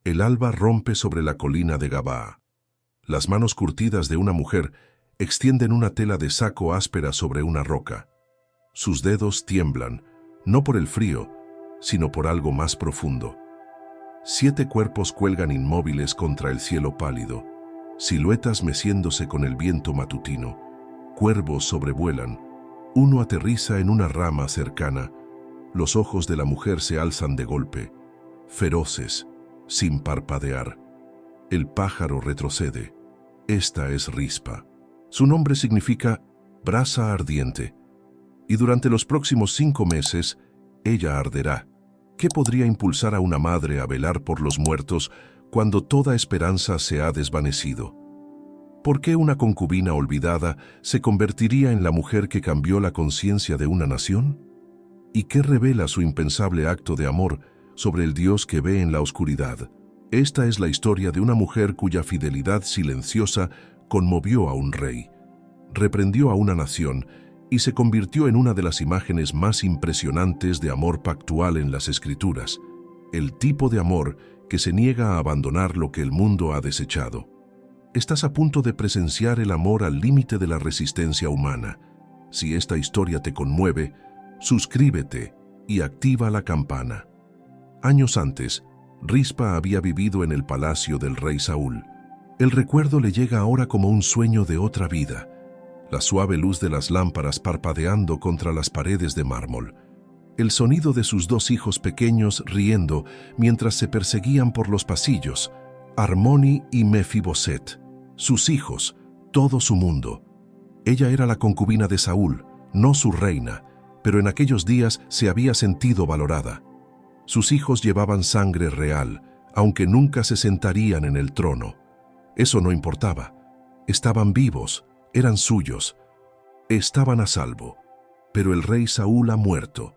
El alba rompe sobre la colina de Gabaa. Las manos curtidas de una mujer extienden una tela de saco áspera sobre una roca. Sus dedos tiemblan, no por el frío, sino por algo más profundo. 7 cuerpos cuelgan inmóviles contra el cielo pálido, siluetas meciéndose con el viento matutino. Cuervos sobrevuelan. Uno aterriza en una rama cercana. Los ojos de la mujer se alzan de golpe, feroces, sin parpadear. El pájaro retrocede. Esta es Rispa. Su nombre significa brasa ardiente. Y durante los próximos 5 meses, ella arderá. ¿Qué podría impulsar a una madre a velar por los muertos cuando toda esperanza se ha desvanecido? ¿Por qué una concubina olvidada se convertiría en la mujer que cambió la conciencia de una nación? ¿Y qué revela su impensable acto de amor sobre el Dios que ve en la oscuridad? Esta es la historia de una mujer cuya fidelidad silenciosa conmovió a un rey, reprendió a una nación y se convirtió en una de las imágenes más impresionantes de amor pactual en las Escrituras, el tipo de amor que se niega a abandonar lo que el mundo ha desechado. Estás a punto de presenciar el amor al límite de la resistencia humana. Si esta historia te conmueve, suscríbete y activa la campana. Años antes, Rispa había vivido en el palacio del rey Saúl. El recuerdo le llega ahora como un sueño de otra vida, la suave luz de las lámparas parpadeando contra las paredes de mármol, el sonido de sus 2 hijos pequeños riendo mientras se perseguían por los pasillos, Armoni y Mefiboset, sus hijos, todo su mundo. Ella era la concubina de Saúl, no su reina, pero en aquellos días se había sentido valorada. Sus hijos llevaban sangre real, aunque nunca se sentarían en el trono. Eso no importaba. Estaban vivos, eran suyos. Estaban a salvo. Pero el rey Saúl ha muerto.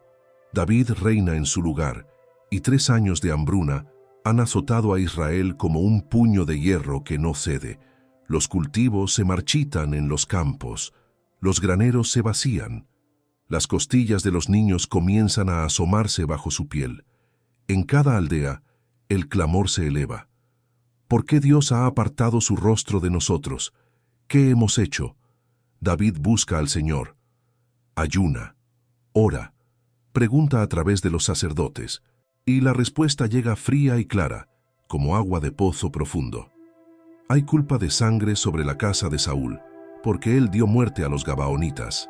David reina en su lugar, y 3 años de hambruna han azotado a Israel como un puño de hierro que no cede. Los cultivos se marchitan en los campos, los graneros se vacían. Las costillas de los niños comienzan a asomarse bajo su piel. En cada aldea, el clamor se eleva. ¿Por qué Dios ha apartado su rostro de nosotros? ¿Qué hemos hecho? David busca al Señor. Ayuna, ora, pregunta a través de los sacerdotes, y la respuesta llega fría y clara, como agua de pozo profundo. Hay culpa de sangre sobre la casa de Saúl, porque él dio muerte a los gabaonitas.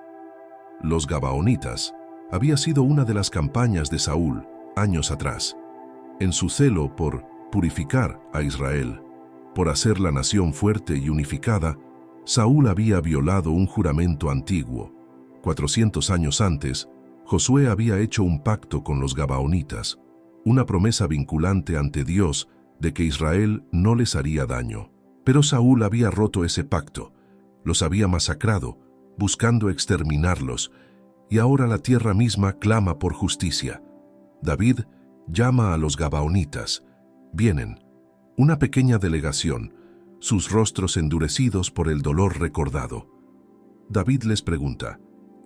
Los gabaonitas había sido una de las campañas de Saúl años atrás, en su celo por purificar a Israel, por hacer la nación fuerte y unificada. Saúl había violado un juramento antiguo. 400 años antes, Josué había hecho un pacto con los gabaonitas, una promesa vinculante ante Dios de que Israel no les haría daño. Pero Saúl había roto ese pacto, los había masacrado, buscando exterminarlos, y ahora la tierra misma clama por justicia. David llama a los gabaonitas. Vienen, una pequeña delegación, sus rostros endurecidos por el dolor recordado. David les pregunta,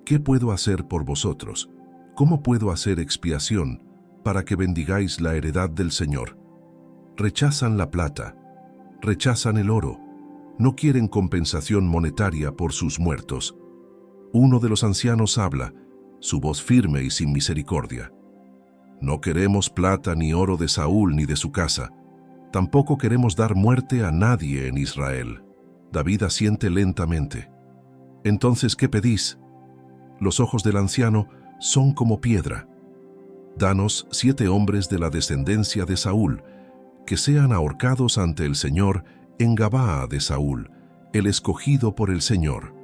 ¿qué puedo hacer por vosotros? ¿Cómo puedo hacer expiación para que bendigáis la heredad del Señor? Rechazan la plata, rechazan el oro, no quieren compensación monetaria por sus muertos. Uno de los ancianos habla, su voz firme y sin misericordia. No queremos plata ni oro de Saúl ni de su casa. Tampoco queremos dar muerte a nadie en Israel. David asiente lentamente. Entonces, ¿qué pedís? Los ojos del anciano son como piedra. Danos 7 hombres de la descendencia de Saúl, que sean ahorcados ante el Señor en Gabaa de Saúl, el escogido por el Señor.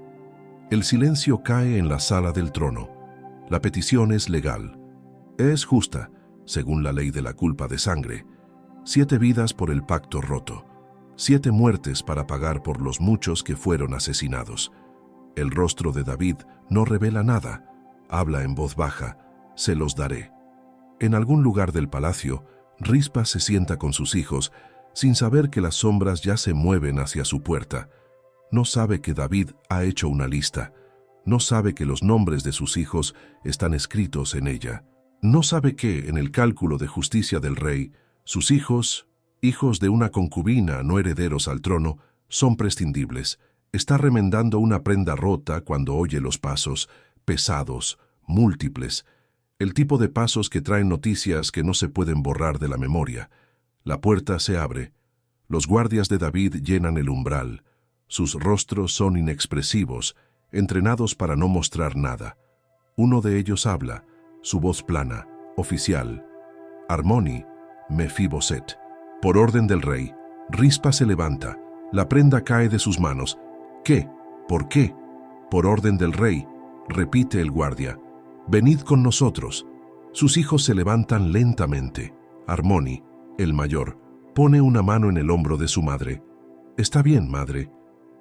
El silencio cae en la sala del trono. La petición es legal. Es justa, según la ley de la culpa de sangre. 7 vidas por el pacto roto. 7 muertes para pagar por los muchos que fueron asesinados. El rostro de David no revela nada. Habla en voz baja, se los daré. En algún lugar del palacio, Rispa se sienta con sus hijos, sin saber que las sombras ya se mueven hacia su puerta. No sabe que David ha hecho una lista. No sabe que los nombres de sus hijos están escritos en ella. No sabe que, en el cálculo de justicia del rey, sus hijos Hijos de una concubina, no herederos al trono, son prescindibles. Está remendando una prenda rota cuando oye los pasos, pesados, múltiples. El tipo de pasos que traen noticias que no se pueden borrar de la memoria. La puerta se abre. Los guardias de David llenan el umbral. Sus rostros son inexpresivos, entrenados para no mostrar nada. Uno de ellos habla, su voz plana, oficial. Armoni, Mefiboset. Por orden del rey, Rispa se levanta. La prenda cae de sus manos. ¿Qué? ¿Por qué? Por orden del rey, repite el guardia. Venid con nosotros. Sus hijos se levantan lentamente. Armoni, el mayor, pone una mano en el hombro de su madre. Está bien, madre.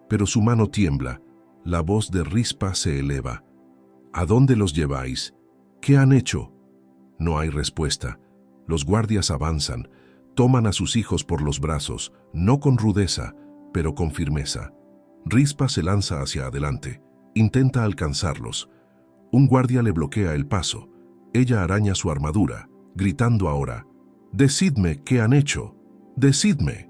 Pero su mano tiembla. La voz de Rispa se eleva. ¿A dónde los lleváis? ¿Qué han hecho? No hay respuesta. Los guardias avanzan. Toman a sus hijos por los brazos, no con rudeza, pero con firmeza. Rispa se lanza hacia adelante. Intenta alcanzarlos. Un guardia le bloquea el paso. Ella araña su armadura, gritando ahora, «Decidme qué han hecho. Decidme».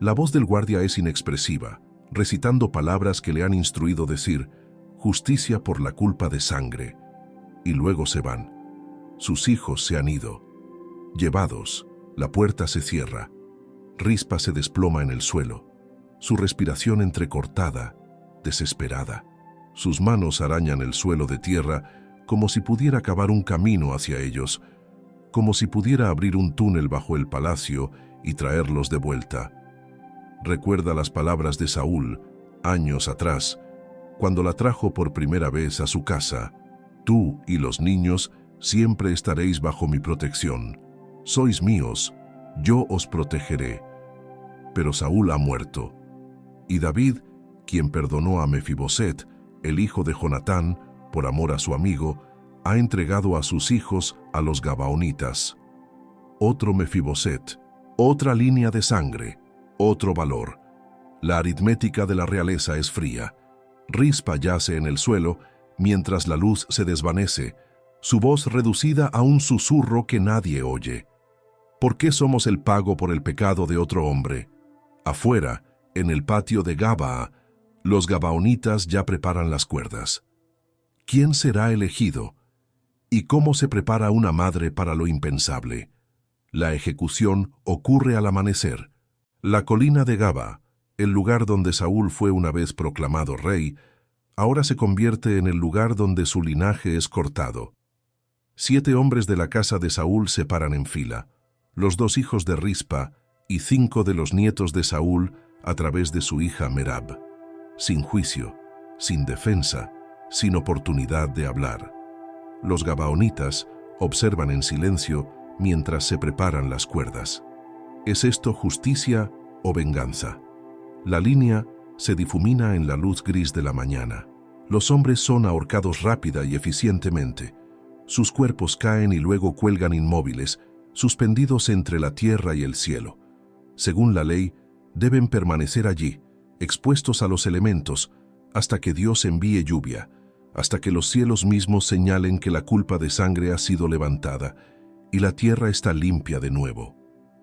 La voz del guardia es inexpresiva, recitando palabras que le han instruido decir, «Justicia por la culpa de sangre». Y luego se van. Sus hijos se han ido. Llevados, la puerta se cierra. Rispa se desploma en el suelo, su respiración entrecortada, desesperada. Sus manos arañan el suelo de tierra como si pudiera cavar un camino hacia ellos, como si pudiera abrir un túnel bajo el palacio y traerlos de vuelta. Recuerda las palabras de Saúl, años atrás, cuando la trajo por primera vez a su casa. Tú y los niños siempre estaréis bajo mi protección. Sois míos, yo os protegeré. Pero Saúl ha muerto. Y David, quien perdonó a Mefiboset, el hijo de Jonatán, por amor a su amigo, ha entregado a sus hijos a los gabaonitas. Otro Mefiboset, otra línea de sangre, otro valor. La aritmética de la realeza es fría. Rispa yace en el suelo, mientras la luz se desvanece, su voz reducida a un susurro que nadie oye. ¿Por qué somos el pago por el pecado de otro hombre? Afuera, en el patio de Gabaa, los gabaonitas ya preparan las cuerdas. ¿Quién será elegido? ¿Y cómo se prepara una madre para lo impensable? La ejecución ocurre al amanecer. La colina de Gabaa, el lugar donde Saúl fue una vez proclamado rey, ahora se convierte en el lugar donde su linaje es cortado. 7 hombres de la casa de Saúl se paran en fila, los 2 hijos de Rispa y 5 de los nietos de Saúl a través de su hija Merab. Sin juicio, sin defensa, sin oportunidad de hablar. Los gabaonitas observan en silencio mientras se preparan las cuerdas. ¿Es esto justicia o venganza? La línea se difumina en la luz gris de la mañana. Los hombres son ahorcados rápida y eficientemente. Sus cuerpos caen y luego cuelgan inmóviles, suspendidos entre la tierra y el cielo. Según la ley, deben permanecer allí, expuestos a los elementos, hasta que Dios envíe lluvia, hasta que los cielos mismos señalen que la culpa de sangre ha sido levantada y la tierra está limpia de nuevo.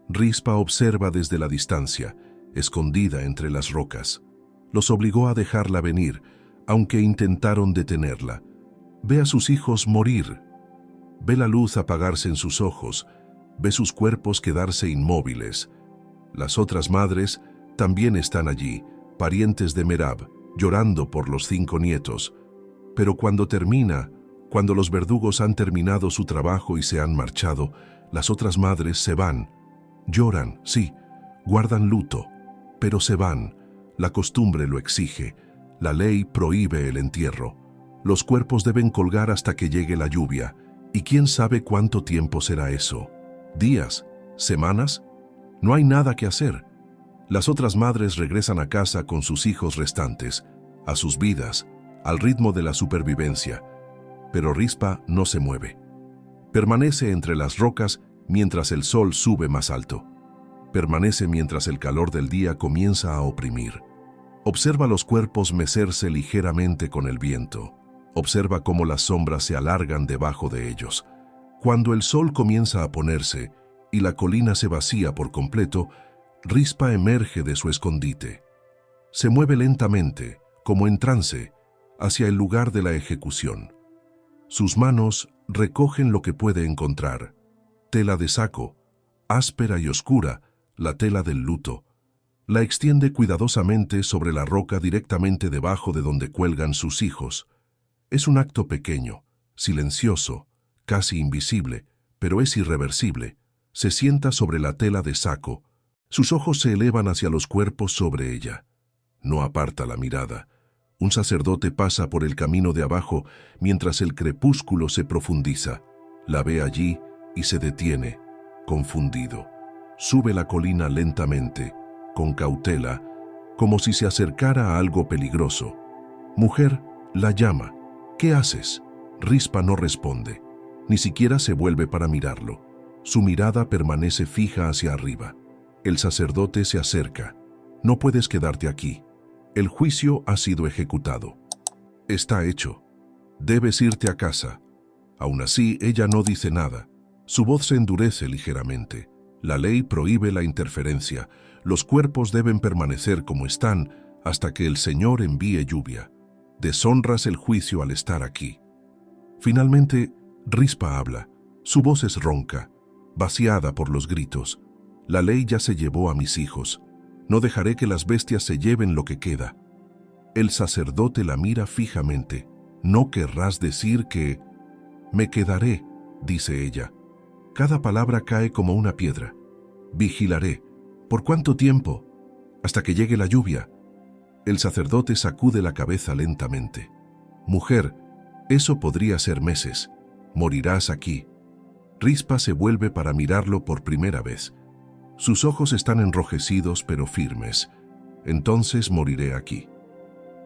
Rispa observa desde la distancia, escondida entre las rocas. Los obligó a dejarla venir, aunque intentaron detenerla. Ve a sus hijos morir. Ve la luz apagarse en sus ojos, ve sus cuerpos quedarse inmóviles. Las otras madres también están allí, parientes de Merab, llorando por los 5 nietos. Pero cuando termina, cuando los verdugos han terminado su trabajo y se han marchado, las otras madres se van. Lloran, sí, guardan luto, pero se van. La costumbre lo exige, la ley prohíbe el entierro. Los cuerpos deben colgar hasta que llegue la lluvia, y quién sabe cuánto tiempo será eso. ¿Días? ¿Semanas? No hay nada que hacer. Las otras madres regresan a casa con sus hijos restantes, a sus vidas, al ritmo de la supervivencia. Pero Rispa no se mueve. Permanece entre las rocas mientras el sol sube más alto. Permanece mientras el calor del día comienza a oprimir. Observa los cuerpos mecerse ligeramente con el viento. Observa cómo las sombras se alargan debajo de ellos. Cuando el sol comienza a ponerse y la colina se vacía por completo, Rispa emerge de su escondite. Se mueve lentamente, como en trance, hacia el lugar de la ejecución. Sus manos recogen lo que puede encontrar: tela de saco, áspera y oscura, la tela del luto. La extiende cuidadosamente sobre la roca directamente debajo de donde cuelgan sus hijos. Es un acto pequeño, silencioso, casi invisible, pero es irreversible. Se sienta sobre la tela de saco. Sus ojos se elevan hacia los cuerpos sobre ella. No aparta la mirada. Un sacerdote pasa por el camino de abajo mientras el crepúsculo se profundiza. La ve allí y se detiene, confundido. Sube la colina lentamente, con cautela, como si se acercara a algo peligroso. Mujer, la llama. ¿Qué haces? Rispa no responde. Ni siquiera se vuelve para mirarlo. Su mirada permanece fija hacia arriba. El sacerdote se acerca. No puedes quedarte aquí. El juicio ha sido ejecutado. Está hecho. Debes irte a casa. Aún así, ella no dice nada. Su voz se endurece ligeramente. La ley prohíbe la interferencia. Los cuerpos deben permanecer como están hasta que el Señor envíe lluvia. Deshonras el juicio al estar aquí. Finalmente, Rispa habla. Su voz es ronca, vaciada por los gritos. La ley ya se llevó a mis hijos. No dejaré que las bestias se lleven lo que queda. El sacerdote la mira fijamente. No querrás decir que... Me quedaré, dice ella. Cada palabra cae como una piedra. Vigilaré. ¿Por cuánto tiempo? Hasta que llegue la lluvia. El sacerdote sacude la cabeza lentamente. Mujer, eso podría ser meses. Morirás aquí. Rispa se vuelve para mirarlo por primera vez. Sus ojos están enrojecidos pero firmes. Entonces moriré aquí.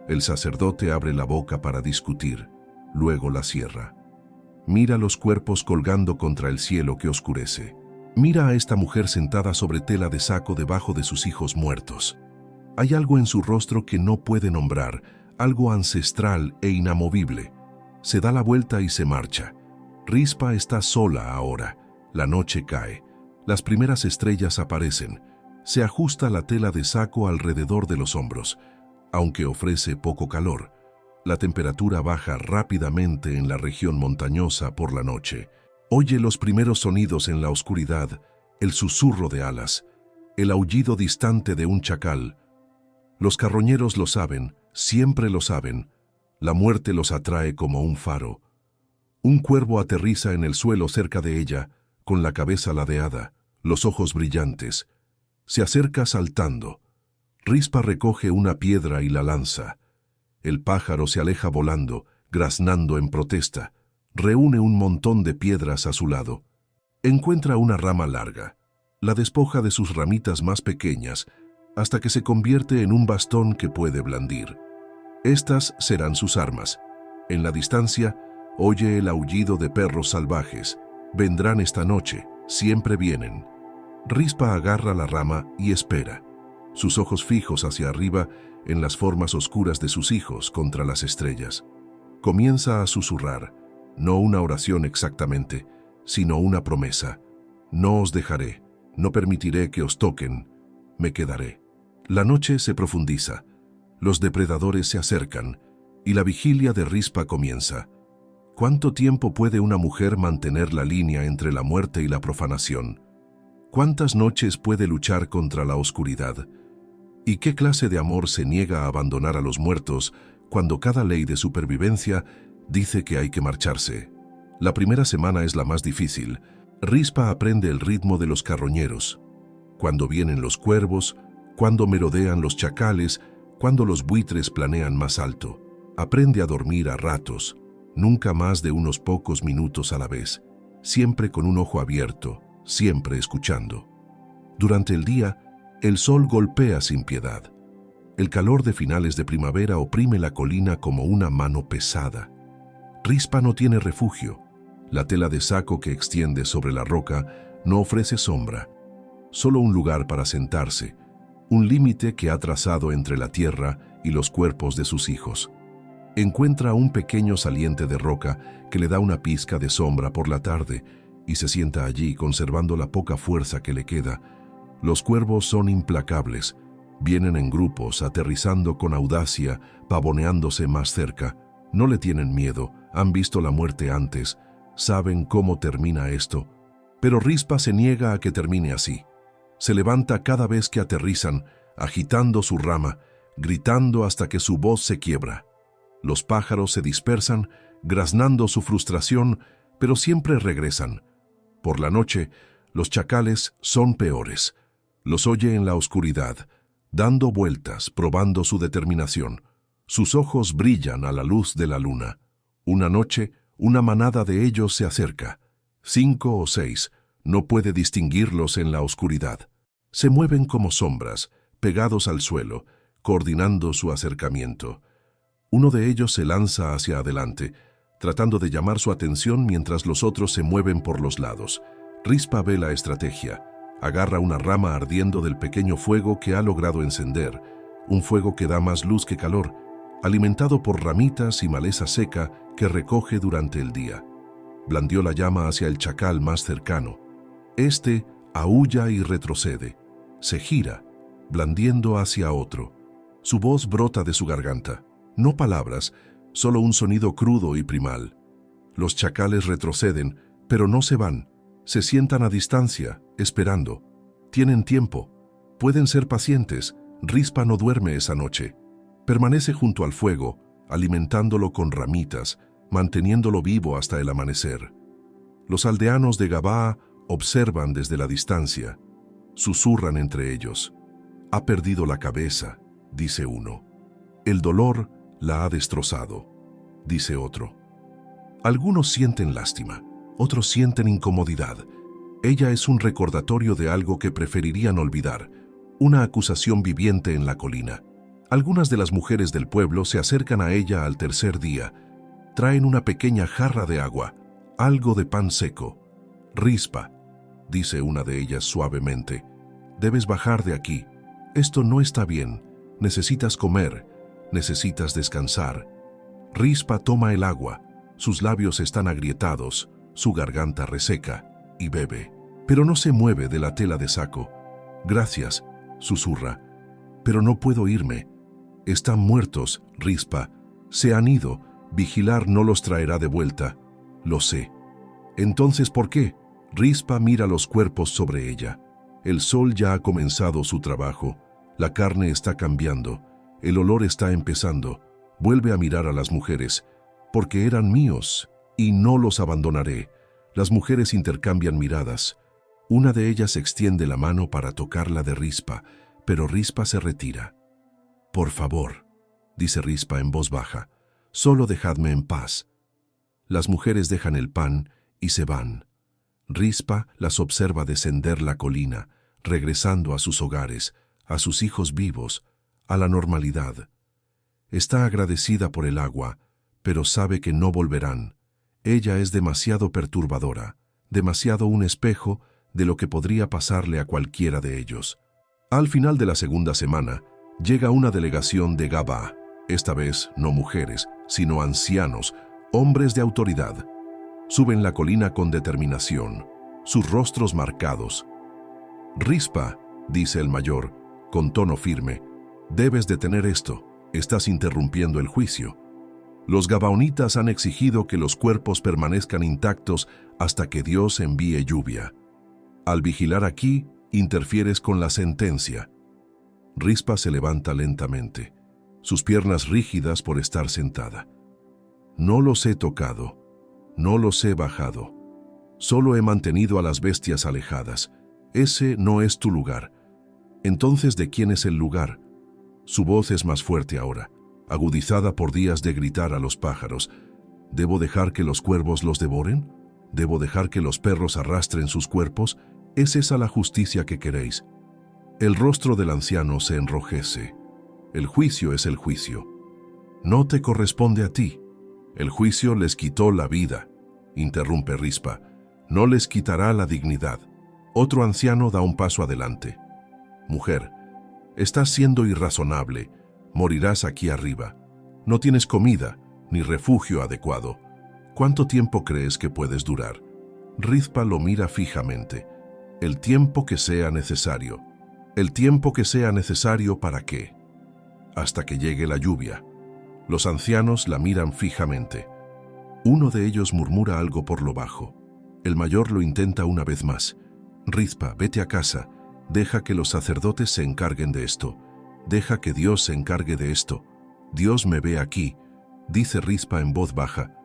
El sacerdote abre la boca para discutir, luego la cierra. Mira los cuerpos colgando contra el cielo que oscurece. Mira a esta mujer sentada sobre tela de saco debajo de sus hijos muertos. Hay algo en su rostro que no puede nombrar, algo ancestral e inamovible. Se da la vuelta y se marcha. Rispa está sola ahora. La noche cae. Las primeras estrellas aparecen. Se ajusta la tela de saco alrededor de los hombros. Aunque ofrece poco calor, la temperatura baja rápidamente en la región montañosa por la noche. Oye los primeros sonidos en la oscuridad, el susurro de alas, el aullido distante de un chacal. Los carroñeros lo saben, siempre lo saben. La muerte los atrae como un faro. Un cuervo aterriza en el suelo cerca de ella, con la cabeza ladeada, los ojos brillantes. Se acerca saltando. Rispa recoge una piedra y la lanza. El pájaro se aleja volando, graznando en protesta. Reúne un montón de piedras a su lado. Encuentra una rama larga. La despoja de sus ramitas más pequeñas, hasta que se convierte en un bastón que puede blandir. Estas serán sus armas. En la distancia, oye el aullido de perros salvajes. Vendrán esta noche, siempre vienen. Rispa agarra la rama y espera. Sus ojos fijos hacia arriba en las formas oscuras de sus hijos contra las estrellas. Comienza a susurrar, no una oración exactamente, sino una promesa. No os dejaré, no permitiré que os toquen, me quedaré. La noche se profundiza, los depredadores se acercan y la vigilia de Rispa comienza. ¿Cuánto tiempo puede una mujer mantener la línea entre la muerte y la profanación? ¿Cuántas noches puede luchar contra la oscuridad? ¿Y qué clase de amor se niega a abandonar a los muertos cuando cada ley de supervivencia dice que hay que marcharse? La primera semana es la más difícil. Rispa aprende el ritmo de los carroñeros. Cuando vienen los cuervos, cuando merodean los chacales, cuando los buitres planean más alto. Aprende a dormir a ratos, nunca más de unos pocos minutos a la vez, siempre con un ojo abierto, siempre escuchando. Durante el día, el sol golpea sin piedad. El calor de finales de primavera oprime la colina como una mano pesada. Rispa no tiene refugio. La tela de saco que extiende sobre la roca no ofrece sombra, solo un lugar para sentarse, un límite que ha trazado entre la tierra y los cuerpos de sus hijos. Encuentra un pequeño saliente de roca que le da una pizca de sombra por la tarde y se sienta allí conservando la poca fuerza que le queda. Los cuervos son implacables. Vienen en grupos, aterrizando con audacia, pavoneándose más cerca. No le tienen miedo, han visto la muerte antes, saben cómo termina esto. Pero Rispa se niega a que termine así. Se levanta cada vez que aterrizan, agitando su rama, gritando hasta que su voz se quiebra. Los pájaros se dispersan, graznando su frustración, pero siempre regresan. Por la noche, los chacales son peores. Los oye en la oscuridad, dando vueltas, probando su determinación. Sus ojos brillan a la luz de la luna. Una noche, una manada de ellos se acerca. 5 o 6, no puede distinguirlos en la oscuridad. Se mueven como sombras, pegados al suelo, coordinando su acercamiento. Uno de ellos se lanza hacia adelante, tratando de llamar su atención mientras los otros se mueven por los lados. Rispa ve la estrategia. Agarra una rama ardiendo del pequeño fuego que ha logrado encender, un fuego que da más luz que calor, alimentado por ramitas y maleza seca que recoge durante el día. Blandió la llama hacia el chacal más cercano. Este aúlla y retrocede. Se gira, blandiendo hacia otro. Su voz brota de su garganta. No palabras, solo un sonido crudo y primal. Los chacales retroceden, pero no se van. Se sientan a distancia, esperando. Tienen tiempo. Pueden ser pacientes. Rispa no duerme esa noche. Permanece junto al fuego, alimentándolo con ramitas, manteniéndolo vivo hasta el amanecer. Los aldeanos de Gabaa observan desde la distancia. Susurran entre ellos. Ha perdido la cabeza, dice uno. El dolor la ha destrozado, dice otro. Algunos sienten lástima, otros sienten incomodidad. Ella es un recordatorio de algo que preferirían olvidar, una acusación viviente en la colina. Algunas de las mujeres del pueblo se acercan a ella al tercer día. Traen una pequeña jarra de agua, algo de pan seco. Rispa, dice una de ellas suavemente, debes bajar de aquí. Esto no está bien. Necesitas comer, necesitas descansar. Rispa toma el agua. Sus labios están agrietados, su garganta reseca, y bebe. Pero no se mueve de la tela de saco. Gracias, susurra. Pero no puedo irme. Están muertos, Rispa. Se han ido. Vigilar no los traerá de vuelta. Lo sé. Entonces, ¿por qué? Rispa mira los cuerpos sobre ella. El sol ya ha comenzado su trabajo. La carne está cambiando. El olor está empezando. Vuelve a mirar a las mujeres. Porque eran míos, y no los abandonaré. Las mujeres intercambian miradas. Una de ellas extiende la mano para tocarla de Rispa, pero Rispa se retira. Por favor, dice Rispa en voz baja, solo dejadme en paz. Las mujeres dejan el pan y se van. Rispa las observa descender la colina, regresando a sus hogares, a sus hijos vivos, a la normalidad. Está agradecida por el agua, pero sabe que no volverán. Ella es demasiado perturbadora, demasiado un espejo de lo que podría pasarle a cualquiera de ellos. Al final de la segunda semana, llega una delegación de Gabaa, esta vez no mujeres, sino ancianos, hombres de autoridad. Suben la colina con determinación, sus rostros marcados. Rispa, dice el mayor, con tono firme, debes detener esto, estás interrumpiendo el juicio. Los gabaonitas han exigido que los cuerpos permanezcan intactos hasta que Dios envíe lluvia. Al vigilar aquí, interfieres con la sentencia. Rispa se levanta lentamente, sus piernas rígidas por estar sentada. No los he tocado, no los he bajado. Solo he mantenido a las bestias alejadas. Ese no es tu lugar. Entonces, ¿de quién es el lugar? Su voz es más fuerte ahora, agudizada por días de gritar a los pájaros. ¿Debo dejar que los cuervos los devoren? ¿Debo dejar que los perros arrastren sus cuerpos? ¿Es esa la justicia que queréis? El rostro del anciano se enrojece. El juicio es el juicio. No te corresponde a ti. El juicio les quitó la vida, interrumpe Rispa. No les quitará la dignidad. Otro anciano da un paso adelante. Mujer, estás siendo irrazonable. Morirás aquí arriba. No tienes comida ni refugio adecuado. ¿Cuánto tiempo crees que puedes durar? Rizpa lo mira fijamente. El tiempo que sea necesario. ¿El tiempo que sea necesario para qué? Hasta que llegue la lluvia. Los ancianos la miran fijamente. Uno de ellos murmura algo por lo bajo. El mayor lo intenta una vez más. Rizpa, vete a casa. Deja que los sacerdotes se encarguen de esto. Deja que Dios se encargue de esto. Dios me ve aquí, dice Rizpa en voz baja.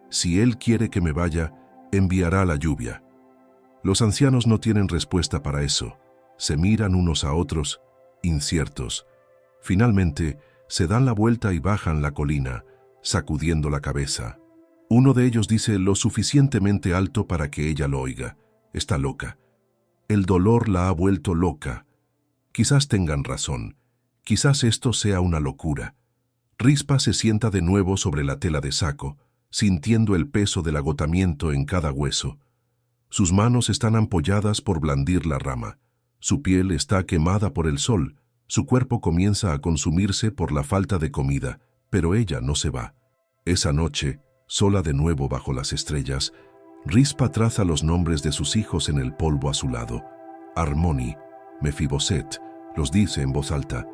Si Él quiere que me vaya, enviará la lluvia. Los ancianos no tienen respuesta para eso. Se miran unos a otros, inciertos. Finalmente, se dan la vuelta y bajan la colina, sacudiendo la cabeza. Uno de ellos dice lo suficientemente alto para que ella lo oiga. Está loca. El dolor la ha vuelto loca. Quizás tengan razón. Quizás esto sea una locura. Rizpa se sienta de nuevo sobre la tela de saco, sintiendo el peso del agotamiento en cada hueso. Sus manos están ampolladas por blandir la rama. Su piel está quemada por el sol. Su cuerpo comienza a consumirse por la falta de comida, pero ella no se va. Esa noche, sola de nuevo bajo las estrellas, Rizpa traza los nombres de sus hijos en el polvo a su lado. Armoni, Mefiboset, los dice en voz alta,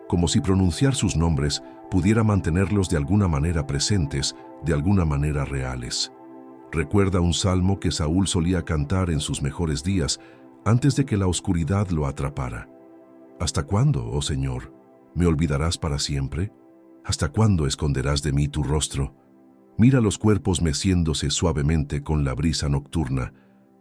como si pronunciar sus nombres pudiera mantenerlos de alguna manera presentes, de alguna manera reales. Recuerda un salmo que Saúl solía cantar en sus mejores días, antes de que la oscuridad lo atrapara. ¿Hasta cuándo, oh Señor, me olvidarás para siempre? ¿Hasta cuándo esconderás de mí tu rostro? Mira los cuerpos meciéndose suavemente con la brisa nocturna.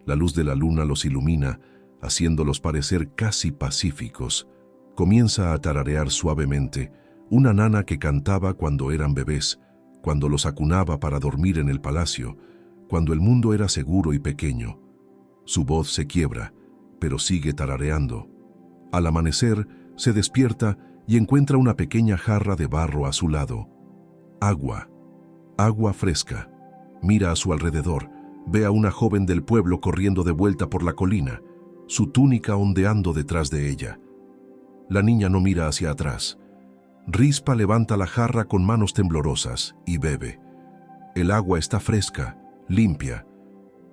La luz de la luna los ilumina, haciéndolos parecer casi pacíficos. Comienza a tararear suavemente, una nana que cantaba cuando eran bebés, cuando los acunaba para dormir en el palacio, cuando el mundo era seguro y pequeño. Su voz se quiebra, pero sigue tarareando. Al amanecer, se despierta y encuentra una pequeña jarra de barro a su lado. Agua. Agua fresca. Mira a su alrededor. Ve a una joven del pueblo corriendo de vuelta por la colina, su túnica ondeando detrás de ella. La niña no mira hacia atrás. Rizpa levanta la jarra con manos temblorosas y bebe. El agua está fresca, limpia.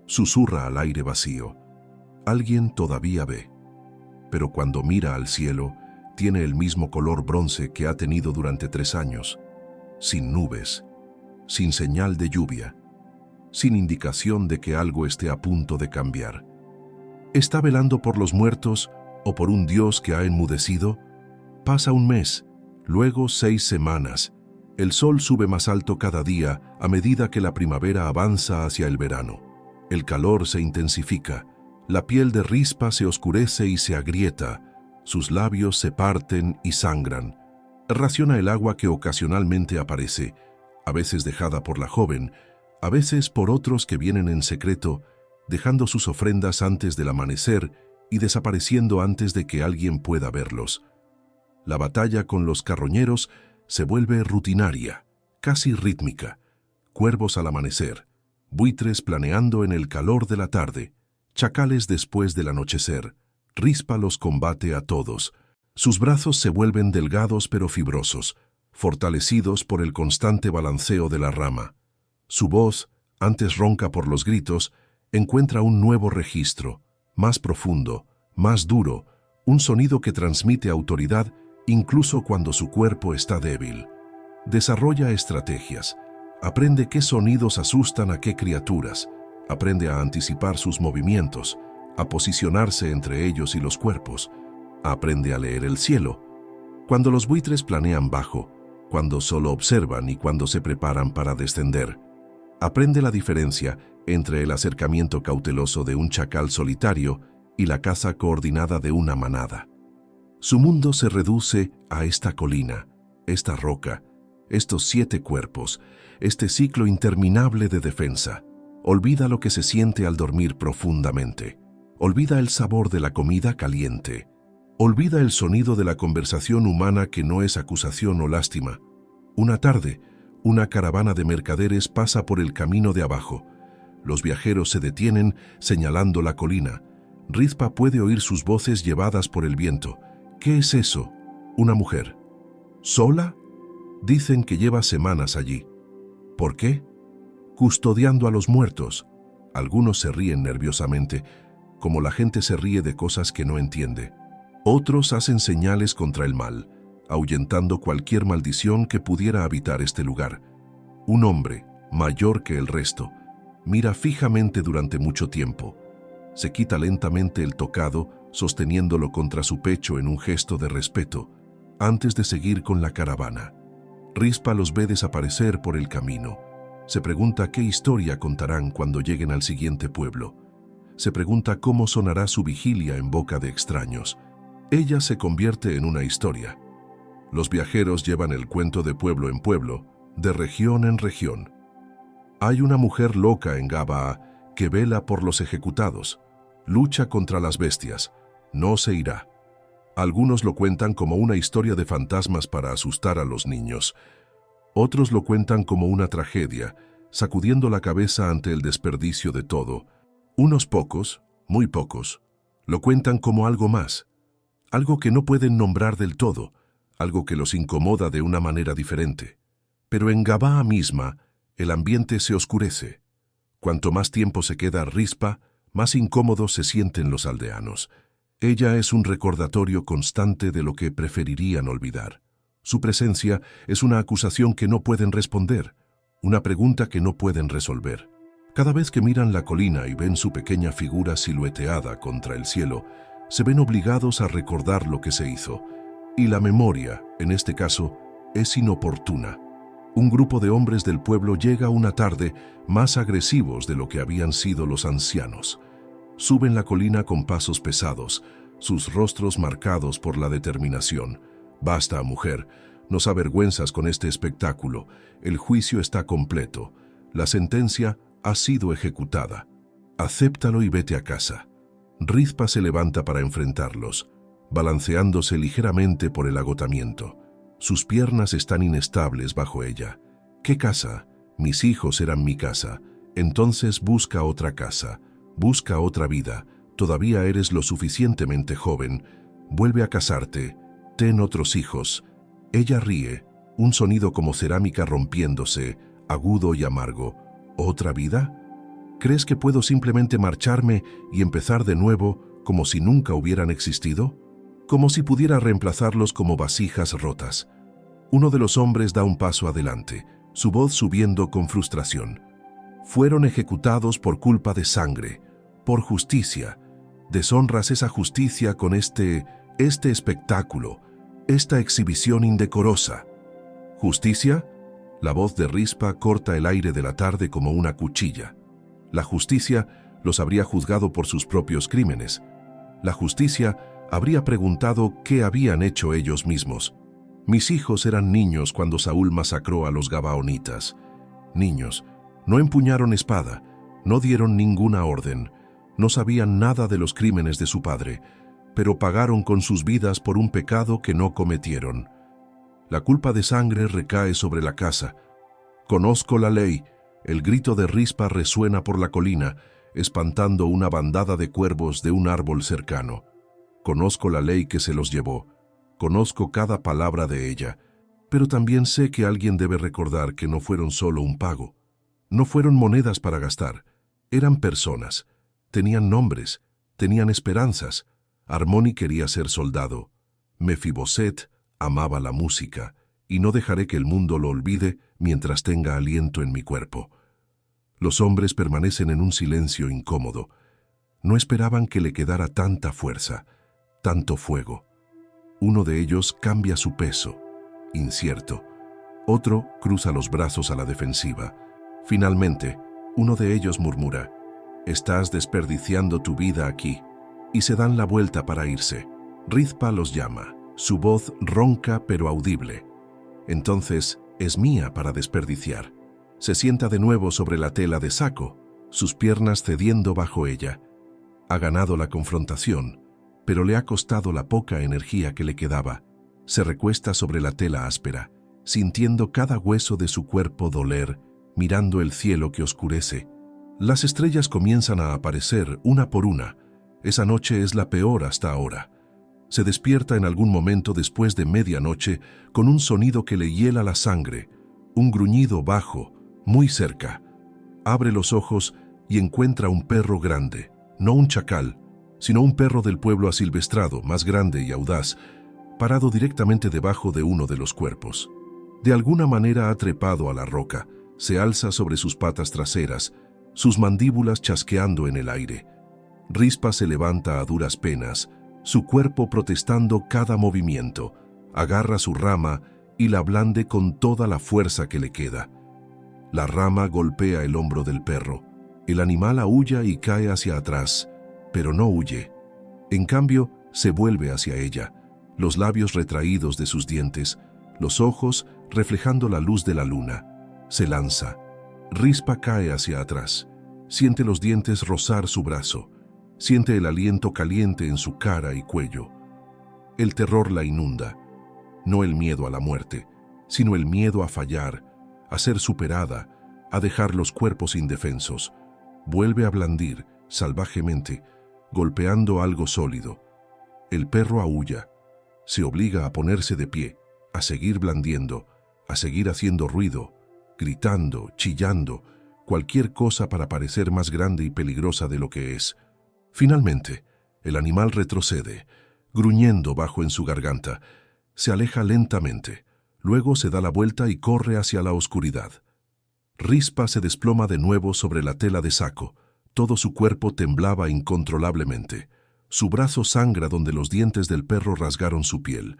Susurra al aire vacío. Alguien todavía ve. Pero cuando mira al cielo, tiene el mismo color bronce que ha tenido durante 3 años. Sin nubes, sin señal de lluvia, sin indicación de que algo esté a punto de cambiar. ¿Está velando por los muertos o por un Dios que ha enmudecido? Pasa un mes, luego 6 semanas. El sol sube más alto cada día a medida que la primavera avanza hacia el verano. El calor se intensifica, la piel de Rizpa se oscurece y se agrieta, sus labios se parten y sangran. Raciona el agua que ocasionalmente aparece, a veces dejada por la joven, a veces por otros que vienen en secreto, dejando sus ofrendas antes del amanecer y desapareciendo antes de que alguien pueda verlos. La batalla con los carroñeros se vuelve rutinaria, casi rítmica. Cuervos al amanecer, buitres planeando en el calor de la tarde, chacales después del anochecer. Rizpa los combate a todos. Sus brazos se vuelven delgados pero fibrosos, fortalecidos por el constante balanceo de la rama. Su voz, antes ronca por los gritos, encuentra un nuevo registro, más profundo, más duro, un sonido que transmite autoridad incluso cuando su cuerpo está débil. Desarrolla estrategias, aprende qué sonidos asustan a qué criaturas, aprende a anticipar sus movimientos, a posicionarse entre ellos y los cuerpos, aprende a leer el cielo. Cuando los buitres planean bajo, cuando solo observan y cuando se preparan para descender. Aprende la diferencia entre el acercamiento cauteloso de un chacal solitario y la caza coordinada de una manada. Su mundo se reduce a esta colina, esta roca, estos 7 cuerpos, este ciclo interminable de defensa. Olvida lo que se siente al dormir profundamente. Olvida el sabor de la comida caliente. Olvida el sonido de la conversación humana que no es acusación o lástima. Una tarde, una caravana de mercaderes pasa por el camino de abajo. Los viajeros se detienen señalando la colina. Rizpa puede oír sus voces llevadas por el viento. ¿Qué es eso? Una mujer. ¿Sola? Dicen que lleva semanas allí. ¿Por qué? Custodiando a los muertos. Algunos se ríen nerviosamente, como la gente se ríe de cosas que no entiende. Otros hacen señales contra el mal, ahuyentando cualquier maldición que pudiera habitar este lugar. Un hombre, mayor que el resto, mira fijamente durante mucho tiempo. Se quita lentamente el tocado, sosteniéndolo contra su pecho en un gesto de respeto, antes de seguir con la caravana. Rispa los ve desaparecer por el camino. Se pregunta qué historia contarán cuando lleguen al siguiente pueblo. Se pregunta cómo sonará su vigilia en boca de extraños. Ella se convierte en una historia. Los viajeros llevan el cuento de pueblo en pueblo, de región en región. Hay una mujer loca en Gabaa que vela por los ejecutados, lucha contra las bestias, no se irá. Algunos lo cuentan como una historia de fantasmas para asustar a los niños. Otros lo cuentan como una tragedia, sacudiendo la cabeza ante el desperdicio de todo. Unos pocos, muy pocos, lo cuentan como algo más, algo que no pueden nombrar del todo, algo que los incomoda de una manera diferente. Pero en Gabaa misma, el ambiente se oscurece. Cuanto más tiempo se queda Rispa, más incómodos se sienten los aldeanos. Ella es un recordatorio constante de lo que preferirían olvidar. Su presencia es una acusación que no pueden responder, una pregunta que no pueden resolver. Cada vez que miran la colina y ven su pequeña figura silueteada contra el cielo, se ven obligados a recordar lo que se hizo. Y la memoria, en este caso, es inoportuna. Un grupo de hombres del pueblo llega una tarde más agresivos de lo que habían sido los ancianos. Suben la colina con pasos pesados, sus rostros marcados por la determinación. Basta, mujer, nos avergüenzas con este espectáculo. El juicio está completo. La sentencia ha sido ejecutada. Acéptalo y vete a casa. Rispa se levanta para enfrentarlos, balanceándose ligeramente por el agotamiento. Sus piernas están inestables bajo ella. ¿Qué casa? Mis hijos eran mi casa. Entonces busca otra casa. Busca otra vida. Todavía eres lo suficientemente joven. Vuelve a casarte. Ten otros hijos. Ella ríe, un sonido como cerámica rompiéndose, agudo y amargo. ¿Otra vida? ¿Crees que puedo simplemente marcharme y empezar de nuevo como si nunca hubieran existido? Como si pudiera reemplazarlos como vasijas rotas. Uno de los hombres da un paso adelante, su voz subiendo con frustración. Fueron ejecutados por culpa de sangre, por justicia. Deshonras esa justicia con este espectáculo, esta exhibición indecorosa. ¿Justicia? La voz de Rispa corta el aire de la tarde como una cuchilla. La justicia los habría juzgado por sus propios crímenes. La justicia habría preguntado qué habían hecho ellos mismos. Mis hijos eran niños cuando Saúl masacró a los gabaonitas. Niños, no empuñaron espada, no dieron ninguna orden, no sabían nada de los crímenes de su padre, pero pagaron con sus vidas por un pecado que no cometieron. La culpa de sangre recae sobre la casa. Conozco la ley. El grito de Rispa resuena por la colina, espantando una bandada de cuervos de un árbol cercano. Conozco la ley que se los llevó. Conozco cada palabra de ella. Pero también sé que alguien debe recordar que no fueron solo un pago. No fueron monedas para gastar. Eran personas. Tenían nombres. Tenían esperanzas. Armoni quería ser soldado. Mefiboset amaba la música. Y no dejaré que el mundo lo olvide mientras tenga aliento en mi cuerpo. Los hombres permanecen en un silencio incómodo. No esperaban que le quedara tanta fuerza, tanto fuego. Uno de ellos cambia su peso, incierto. Otro cruza los brazos a la defensiva. Finalmente, uno de ellos murmura: «Estás desperdiciando tu vida aquí», y se dan la vuelta para irse. Rispa los llama, su voz ronca pero audible. Entonces, es mía para desperdiciar. Se sienta de nuevo sobre la tela de saco, sus piernas cediendo bajo ella. Ha ganado la confrontación, pero le ha costado la poca energía que le quedaba. Se recuesta sobre la tela áspera, sintiendo cada hueso de su cuerpo doler, mirando el cielo que oscurece. Las estrellas comienzan a aparecer una por una. Esa noche es la peor hasta ahora. Se despierta en algún momento después de medianoche con un sonido que le hiela la sangre, un gruñido bajo, muy cerca. Abre los ojos y encuentra un perro grande, no un chacal, sino un perro del pueblo asilvestrado, más grande y audaz, parado directamente debajo de uno de los cuerpos. De alguna manera ha trepado a la roca, se alza sobre sus patas traseras, sus mandíbulas chasqueando en el aire. Rispa se levanta a duras penas, su cuerpo protestando cada movimiento, agarra su rama y la blande con toda la fuerza que le queda. La rama golpea el hombro del perro. El animal aúlla y cae hacia atrás, pero no huye. En cambio, se vuelve hacia ella, los labios retraídos de sus dientes, los ojos reflejando la luz de la luna. Se lanza. Rispa cae hacia atrás. Siente los dientes rozar su brazo. Siente el aliento caliente en su cara y cuello. El terror la inunda. No el miedo a la muerte, sino el miedo a fallar, a ser superada, a dejar los cuerpos indefensos. Vuelve a blandir, salvajemente, golpeando algo sólido. El perro aúlla. Se obliga a ponerse de pie, a seguir blandiendo, a seguir haciendo ruido, gritando, chillando, cualquier cosa para parecer más grande y peligrosa de lo que es. Finalmente, el animal retrocede, gruñendo bajo en su garganta. Se aleja lentamente, luego se da la vuelta y corre hacia la oscuridad. Rispa se desploma de nuevo sobre la tela de saco. Todo su cuerpo temblaba incontrolablemente. Su brazo sangra donde los dientes del perro rasgaron su piel.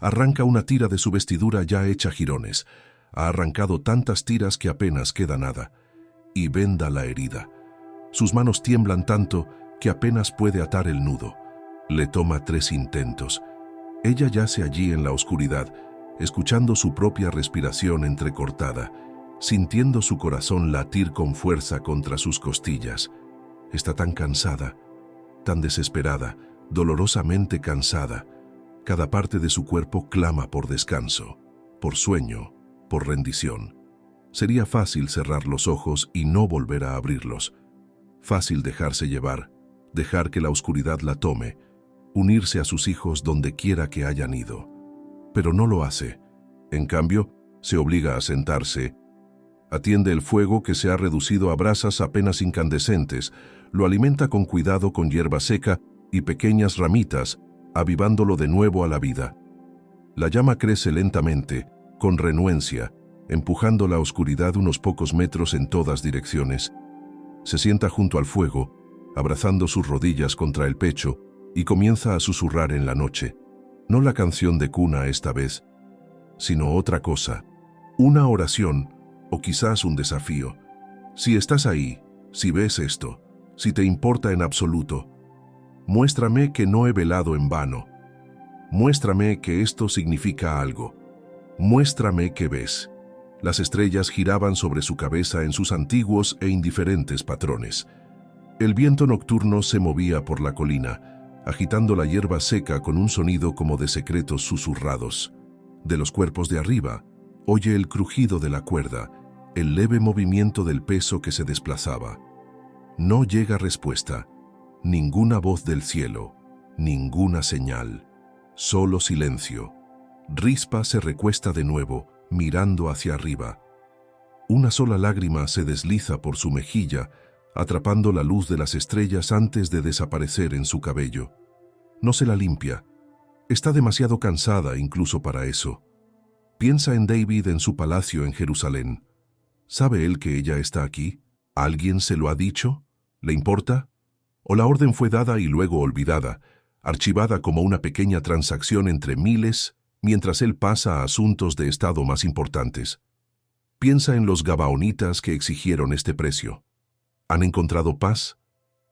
Arranca una tira de su vestidura ya hecha jirones. Ha arrancado tantas tiras que apenas queda nada. Y venda la herida. Sus manos tiemblan tanto que apenas puede atar el nudo. Le toma 3 intentos. Ella yace allí en la oscuridad, escuchando su propia respiración entrecortada, sintiendo su corazón latir con fuerza contra sus costillas. Está tan cansada, tan desesperada, dolorosamente cansada. Cada parte de su cuerpo clama por descanso, por sueño, por rendición. Sería fácil cerrar los ojos y no volver a abrirlos. Fácil dejarse llevar, dejar que la oscuridad la tome, unirse a sus hijos donde quiera que hayan ido. Pero no lo hace. En cambio, se obliga a sentarse, atiende el fuego que se ha reducido a brasas apenas incandescentes, lo alimenta con cuidado con hierba seca y pequeñas ramitas, avivándolo de nuevo a la vida. La llama crece lentamente, con renuencia, empujando la oscuridad unos pocos metros en todas direcciones. Se sienta junto al fuego, abrazando sus rodillas contra el pecho, y comienza a susurrar en la noche. No la canción de cuna esta vez, sino otra cosa. Una oración, o quizás un desafío. Si estás ahí, si ves esto, si te importa en absoluto, muéstrame que no he velado en vano. Muéstrame que esto significa algo. Muéstrame que ves. Las estrellas giraban sobre su cabeza en sus antiguos e indiferentes patrones. El viento nocturno se movía por la colina, agitando la hierba seca con un sonido como de secretos susurrados. De los cuerpos de arriba, oye el crujido de la cuerda, el leve movimiento del peso que se desplazaba. No llega respuesta, ninguna voz del cielo, ninguna señal, solo silencio. Rispa se recuesta de nuevo, mirando hacia arriba. Una sola lágrima se desliza por su mejilla, atrapando la luz de las estrellas antes de desaparecer en su cabello. No se la limpia. Está demasiado cansada incluso para eso. Piensa en David en su palacio en Jerusalén. ¿Sabe él que ella está aquí? ¿Alguien se lo ha dicho? ¿Le importa? ¿O la orden fue dada y luego olvidada, archivada como una pequeña transacción entre miles, mientras él pasa a asuntos de estado más importantes? Piensa en los gabaonitas que exigieron este precio. ¿Han encontrado paz?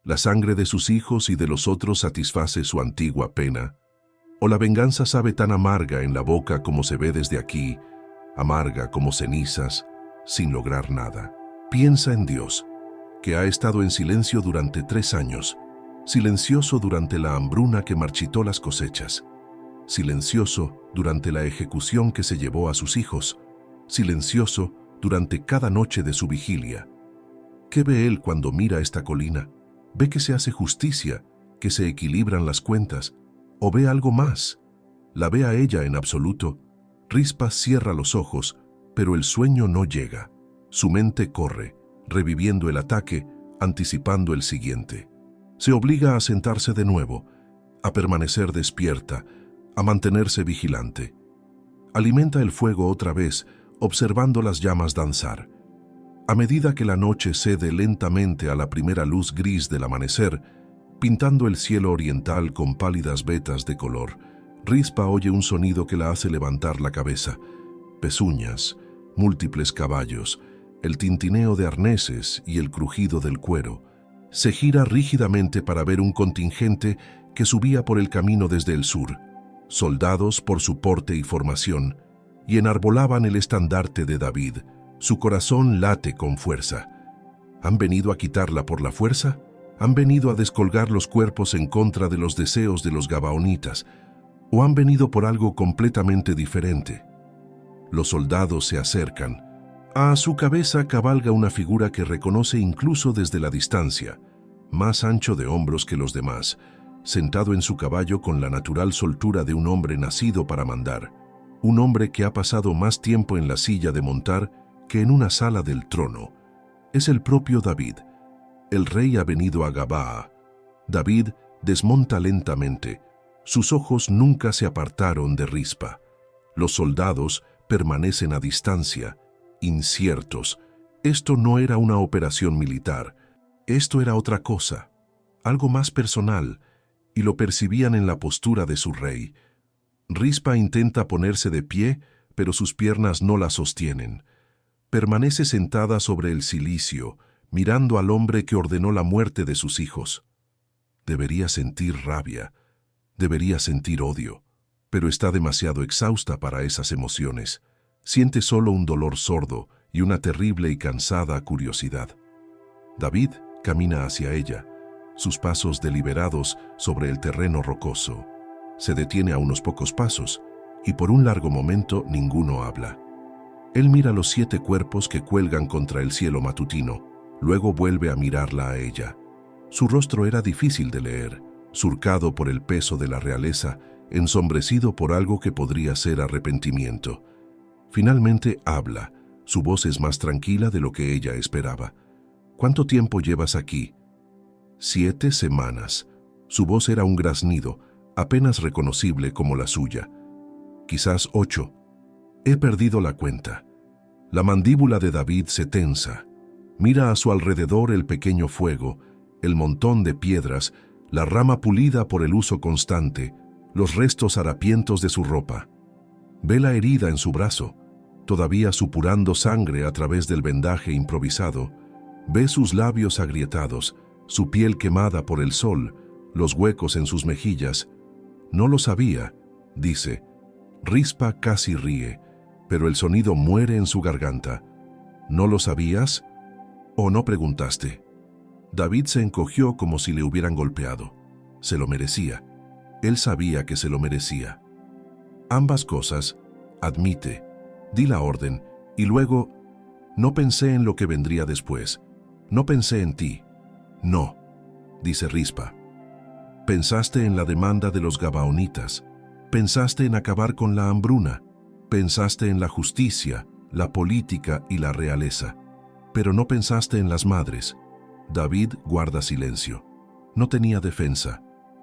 ¿La sangre de sus hijos y de los otros satisface su antigua pena? ¿O la venganza sabe tan amarga en la boca como se ve desde aquí, amarga como cenizas, sin lograr nada? Piensa en Dios, que ha estado en silencio durante 3 años, silencioso durante la hambruna que marchitó las cosechas, silencioso durante la ejecución que se llevó a sus hijos, silencioso durante cada noche de su vigilia. ¿Qué ve él cuando mira esta colina? ¿Ve que se hace justicia, que se equilibran las cuentas? ¿O ve algo más? ¿La ve a ella en absoluto? Rispa cierra los ojos, pero el sueño no llega. Su mente corre, reviviendo el ataque, anticipando el siguiente. Se obliga a sentarse de nuevo, a permanecer despierta, a mantenerse vigilante. Alimenta el fuego otra vez, observando las llamas danzar. A medida que la noche cede lentamente a la primera luz gris del amanecer, pintando el cielo oriental con pálidas vetas de color, Rizpah oye un sonido que la hace levantar la cabeza. Pezuñas, múltiples caballos, el tintineo de arneses y el crujido del cuero. Se gira rígidamente para ver un contingente que subía por el camino desde el sur, soldados por su porte y formación, y enarbolaban el estandarte de David. Su corazón late con fuerza. ¿Han venido a quitarla por la fuerza? ¿Han venido a descolgar los cuerpos en contra de los deseos de los gabaonitas? ¿O han venido por algo completamente diferente? Los soldados se acercan. A su cabeza cabalga una figura que reconoce incluso desde la distancia, más ancho de hombros que los demás, sentado en su caballo con la natural soltura de un hombre nacido para mandar, un hombre que ha pasado más tiempo en la silla de montar que en una sala del trono. Es el propio David. El rey ha venido a Gabaa. David desmonta lentamente. Sus ojos nunca se apartaron de Rizpah. Los soldados permanecen a distancia, inciertos. Esto no era una operación militar. Esto era otra cosa, algo más personal, y lo percibían en la postura de su rey. Rizpah intenta ponerse de pie, pero sus piernas no la sostienen. Permanece sentada sobre el cilicio, mirando al hombre que ordenó la muerte de sus hijos. Debería sentir rabia, debería sentir odio, pero está demasiado exhausta para esas emociones. Siente solo un dolor sordo y una terrible y cansada curiosidad. David camina hacia ella, sus pasos deliberados sobre el terreno rocoso. Se detiene a unos pocos pasos, y por un largo momento ninguno habla. Él mira los 7 cuerpos que cuelgan contra el cielo matutino, luego vuelve a mirarla a ella. Su rostro era difícil de leer, surcado por el peso de la realeza, ensombrecido por algo que podría ser arrepentimiento. Finalmente habla, su voz es más tranquila de lo que ella esperaba. ¿Cuánto tiempo llevas aquí? 7 semanas. Su voz era un graznido, apenas reconocible como la suya. Quizás 8. He perdido la cuenta. La mandíbula de David se tensa. Mira a su alrededor el pequeño fuego, el montón de piedras, la rama pulida por el uso constante, los restos harapientos de su ropa. Ve la herida en su brazo, todavía supurando sangre a través del vendaje improvisado. Ve sus labios agrietados, su piel quemada por el sol, los huecos en sus mejillas. No lo sabía, dice. Rizpah casi ríe, pero el sonido muere en su garganta. ¿No lo sabías? ¿O no preguntaste? David se encogió como si le hubieran golpeado. Se lo merecía. Él sabía que se lo merecía. Ambas cosas, admite. Di la orden, y luego, no pensé en lo que vendría después. No pensé en ti. No, dice Rizpah. Pensaste en la demanda de los gabaonitas. Pensaste en acabar con la hambruna. Pensaste en la justicia, la política y la realeza. Pero no pensaste en las madres. David guarda silencio. No tenía defensa.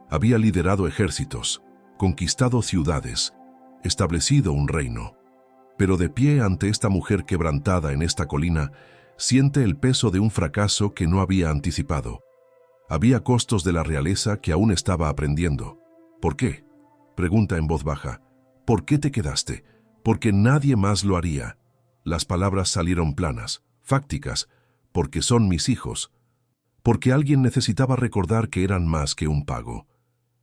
Había liderado ejércitos, conquistado ciudades, establecido un reino. Pero de pie ante esta mujer quebrantada en esta colina, siente el peso de un fracaso que no había anticipado. Había costos de la realeza que aún estaba aprendiendo. ¿Por qué? Pregunta en voz baja. ¿Por qué te quedaste? Porque nadie más lo haría. Las palabras salieron planas, fácticas, porque son mis hijos. Porque alguien necesitaba recordar que eran más que un pago.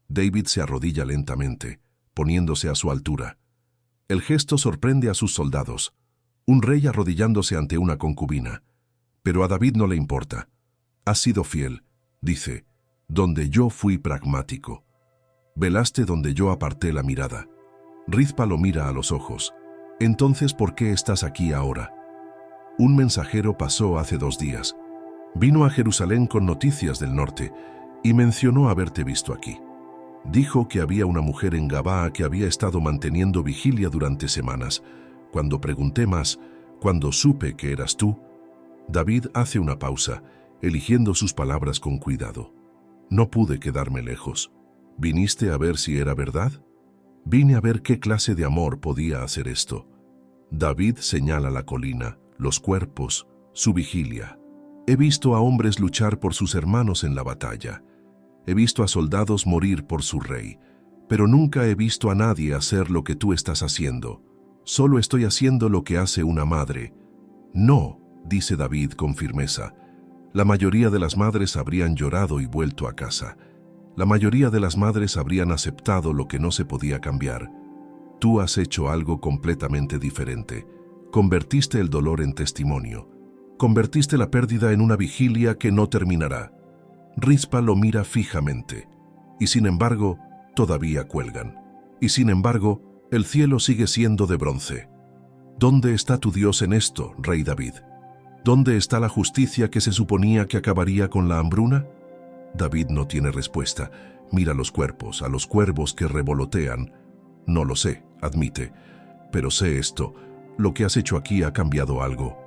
David se arrodilla lentamente, poniéndose a su altura. El gesto sorprende a sus soldados. Un rey arrodillándose ante una concubina. Pero a David no le importa. Has sido fiel, dice, donde yo fui pragmático. Velaste donde yo aparté la mirada. Rizpah lo mira a los ojos. Entonces, ¿por qué estás aquí ahora? Un mensajero pasó hace 2 días. Vino a Jerusalén con noticias del norte y mencionó haberte visto aquí. Dijo que había una mujer en Gabaa que había estado manteniendo vigilia durante semanas. Cuando pregunté más, cuando supe que eras tú, David hace una pausa eligiendo sus palabras con cuidado. No pude quedarme lejos. ¿Viniste a ver si era verdad? Vine a ver qué clase de amor podía hacer esto. David señala la colina, los cuerpos, su vigilia. He visto a hombres luchar por sus hermanos en la batalla. He visto a soldados morir por su rey, pero nunca he visto a nadie hacer lo que tú estás haciendo. Solo estoy haciendo lo que hace una madre. No, dice David con firmeza. La mayoría de las madres habrían llorado y vuelto a casa. La mayoría de las madres habrían aceptado lo que no se podía cambiar. Tú has hecho algo completamente diferente. Convertiste el dolor en testimonio. Convertiste la pérdida en una vigilia que no terminará. Rispa lo mira fijamente. Y sin embargo, todavía cuelgan. Y sin embargo, el cielo sigue siendo de bronce. ¿Dónde está tu Dios en esto, rey David? ¿Dónde está la justicia que se suponía que acabaría con la hambruna? David no tiene respuesta. Mira los cuerpos, a los cuervos que revolotean. No lo sé, admite. Pero sé esto. Lo que has hecho aquí ha cambiado algo.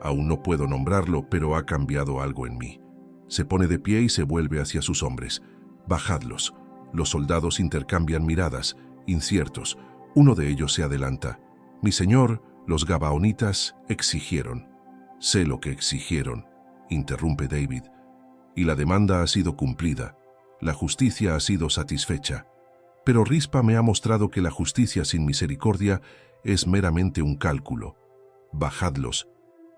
Aún no puedo nombrarlo, pero ha cambiado algo en mí. Se pone de pie y se vuelve hacia sus hombres. Bajadlos. Los soldados intercambian miradas, inciertos. Uno de ellos se adelanta. Mi señor, los gabaonitas exigieron. Sé lo que exigieron, interrumpe David. Y la demanda ha sido cumplida. La justicia ha sido satisfecha. Pero Rispa me ha mostrado que la justicia sin misericordia es meramente un cálculo. Bajadlos.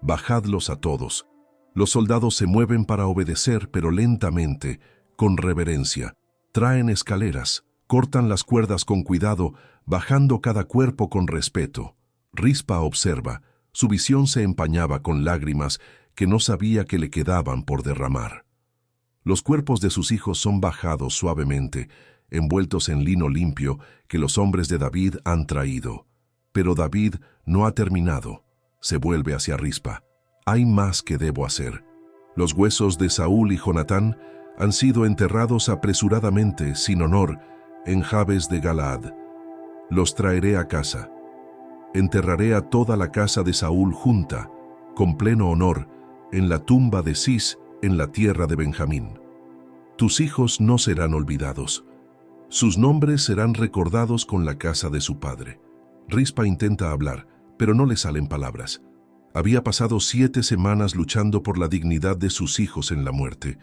Bajadlos a todos. Los soldados se mueven para obedecer, pero lentamente, con reverencia. Traen escaleras, cortan las cuerdas con cuidado, bajando cada cuerpo con respeto. Rispa observa. Su visión se empañaba con lágrimas que no sabía que le quedaban por derramar. Los cuerpos de sus hijos son bajados suavemente, envueltos en lino limpio que los hombres de David han traído. Pero David no ha terminado. Se vuelve hacia Rispa. Hay más que debo hacer. Los huesos de Saúl y Jonatán han sido enterrados apresuradamente, sin honor, en Jabes de Galaad. Los traeré a casa. Enterraré a toda la casa de Saúl junta, con pleno honor, en la tumba de Cis, en la tierra de Benjamín. Tus hijos no serán olvidados. Sus nombres serán recordados con la casa de su padre. Rispa intenta hablar, pero no le salen palabras. Había pasado 7 semanas luchando por la dignidad de sus hijos en la muerte,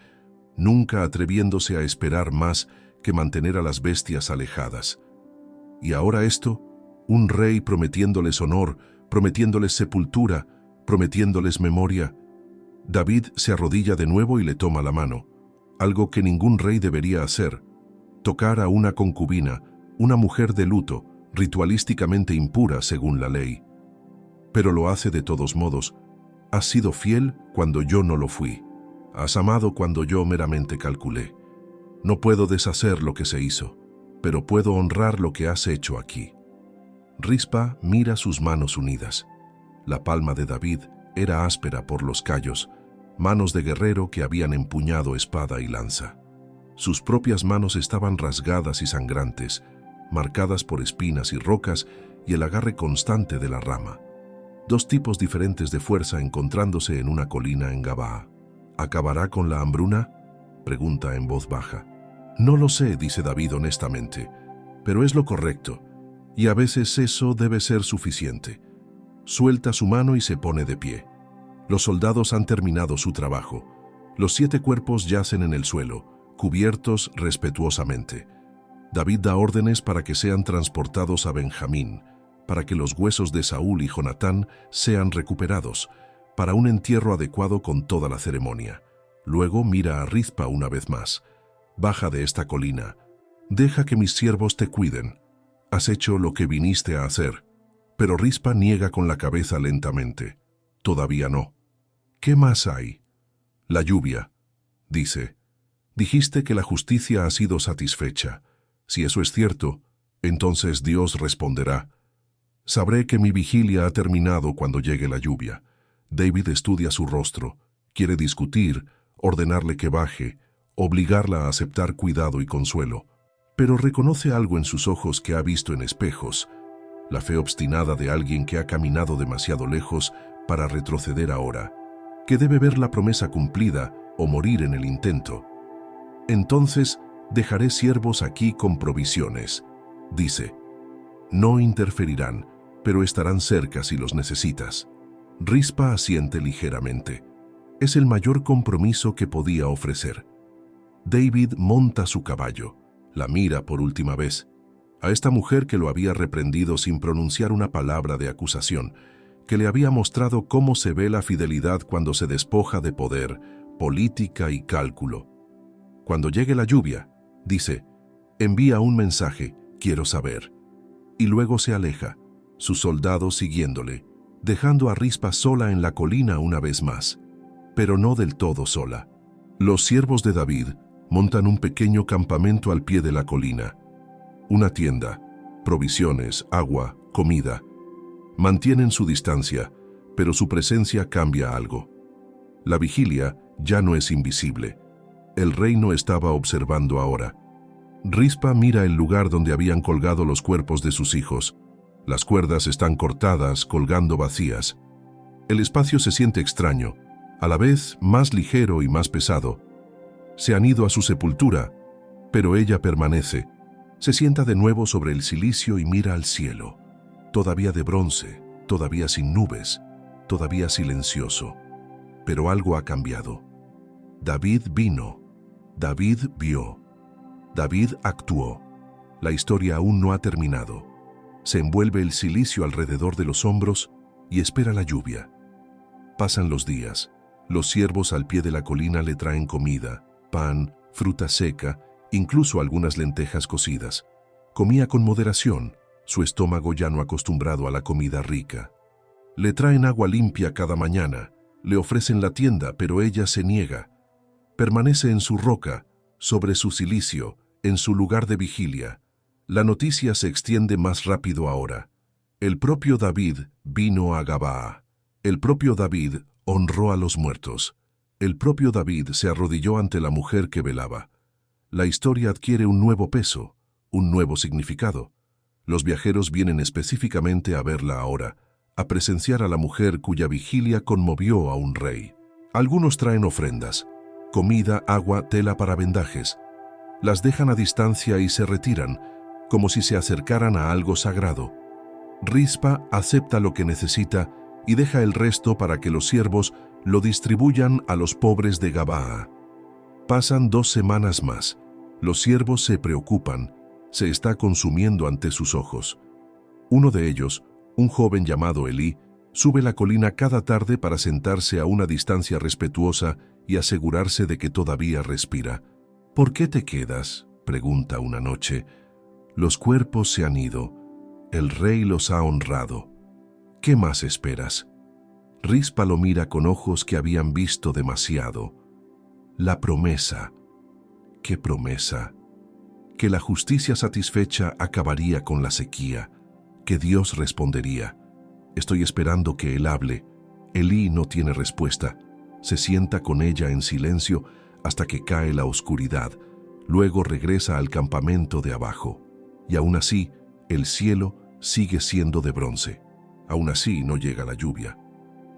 nunca atreviéndose a esperar más que mantener a las bestias alejadas. Y ahora esto, un rey prometiéndoles honor, prometiéndoles sepultura, prometiéndoles memoria. David se arrodilla de nuevo y le toma la mano, algo que ningún rey debería hacer, tocar a una concubina, una mujer de luto, ritualísticamente impura según la ley. Pero lo hace de todos modos. Has sido fiel cuando yo no lo fui. Has amado cuando yo meramente calculé. No puedo deshacer lo que se hizo, pero puedo honrar lo que has hecho aquí. Rispa mira sus manos unidas. La palma de David era áspera por los callos, manos de guerrero que habían empuñado espada y lanza. Sus propias manos estaban rasgadas y sangrantes, marcadas por espinas y rocas y el agarre constante de la rama. 2 tipos diferentes de fuerza encontrándose en una colina en Gabaa. ¿Acabará con la hambruna?, pregunta en voz baja. No lo sé, dice David honestamente, pero es lo correcto, y a veces eso debe ser suficiente. Suelta su mano y se pone de pie. Los soldados han terminado su trabajo. Los 7 cuerpos yacen en el suelo, cubiertos respetuosamente. David da órdenes para que sean transportados a Benjamín, para que los huesos de Saúl y Jonatán sean recuperados, para un entierro adecuado con toda la ceremonia. Luego mira a Rispa una vez más. Baja de esta colina. Deja que mis siervos te cuiden. Has hecho lo que viniste a hacer. Pero Rispa niega con la cabeza lentamente. Todavía no. ¿Qué más hay? La lluvia, dice. Dijiste que la justicia ha sido satisfecha. Si eso es cierto, entonces Dios responderá. Sabré que mi vigilia ha terminado cuando llegue la lluvia. David estudia su rostro. Quiere discutir, ordenarle que baje, obligarla a aceptar cuidado y consuelo. Pero reconoce algo en sus ojos que ha visto en espejos, la fe obstinada de alguien que ha caminado demasiado lejos para retroceder ahora, que debe ver la promesa cumplida o morir en el intento. Entonces dejaré siervos aquí con provisiones, dice. No interferirán, pero estarán cerca si los necesitas. Rispa asiente ligeramente. Es el mayor compromiso que podía ofrecer. David monta su caballo, la mira por última vez. A esta mujer que lo había reprendido sin pronunciar una palabra de acusación, que le había mostrado cómo se ve la fidelidad cuando se despoja de poder, política y cálculo. Cuando llegue la lluvia, dice, envía un mensaje, quiero saber. Y luego se aleja, sus soldados siguiéndole, dejando a Rispa sola en la colina una vez más, pero no del todo sola. Los siervos de David montan un pequeño campamento al pie de la colina. Una tienda, provisiones, agua, comida. Mantienen su distancia, pero su presencia cambia algo. La vigilia ya no es invisible. El rey no estaba observando ahora. Rispa mira el lugar donde habían colgado los cuerpos de sus hijos. Las cuerdas están cortadas, colgando vacías. El espacio se siente extraño, a la vez más ligero y más pesado. Se han ido a su sepultura, pero ella permanece. Se sienta de nuevo sobre el cilicio y mira al cielo. Todavía de bronce, todavía sin nubes, todavía silencioso. Pero algo ha cambiado. David vino, David vio, David actuó. La historia aún no ha terminado. Se envuelve el cilicio alrededor de los hombros y espera la lluvia. Pasan los días. Los siervos al pie de la colina le traen comida, pan, fruta seca, incluso algunas lentejas cocidas. Comía con moderación, su estómago ya no acostumbrado a la comida rica. Le traen agua limpia cada mañana, le ofrecen la tienda, pero ella se niega. Permanece en su roca, sobre su cilicio, en su lugar de vigilia. La noticia se extiende más rápido ahora. El propio David vino a Gabaa. El propio David honró a los muertos. El propio David se arrodilló ante la mujer que velaba. La historia adquiere un nuevo peso, un nuevo significado. Los viajeros vienen específicamente a verla ahora, a presenciar a la mujer cuya vigilia conmovió a un rey. Algunos traen ofrendas, comida, agua, tela para vendajes. Las dejan a distancia y se retiran, como si se acercaran a algo sagrado. Rispa acepta lo que necesita y deja el resto para que los siervos lo distribuyan a los pobres de Gabaa. Pasan 2 semanas más. Los siervos se preocupan. Se está consumiendo ante sus ojos. Uno de ellos, un joven llamado Elí, sube la colina cada tarde para sentarse a una distancia respetuosa y asegurarse de que todavía respira. ¿Por qué te quedas?, pregunta una noche. Los cuerpos se han ido. El rey los ha honrado. ¿Qué más esperas? Rispa lo mira con ojos que habían visto demasiado. La promesa. ¿Qué promesa? Que la justicia satisfecha acabaría con la sequía, que Dios respondería. Estoy esperando que él hable. Elí no tiene respuesta. Se sienta con ella en silencio hasta que cae la oscuridad. Luego regresa al campamento de abajo. Y aún así, el cielo sigue siendo de bronce. Aún así no llega la lluvia.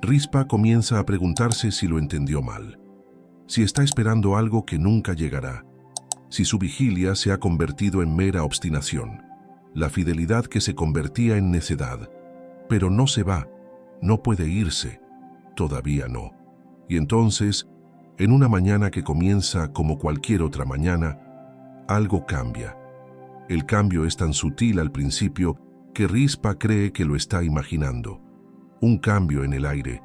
Rispa comienza a preguntarse si lo entendió mal. Si está esperando algo que nunca llegará. Si su vigilia se ha convertido en mera obstinación. La fidelidad que se convertía en necedad. Pero no se va, no puede irse. Todavía no. Y entonces, en una mañana que comienza como cualquier otra mañana, algo cambia. El cambio es tan sutil al principio que Rispa cree que lo está imaginando. Un cambio en el aire,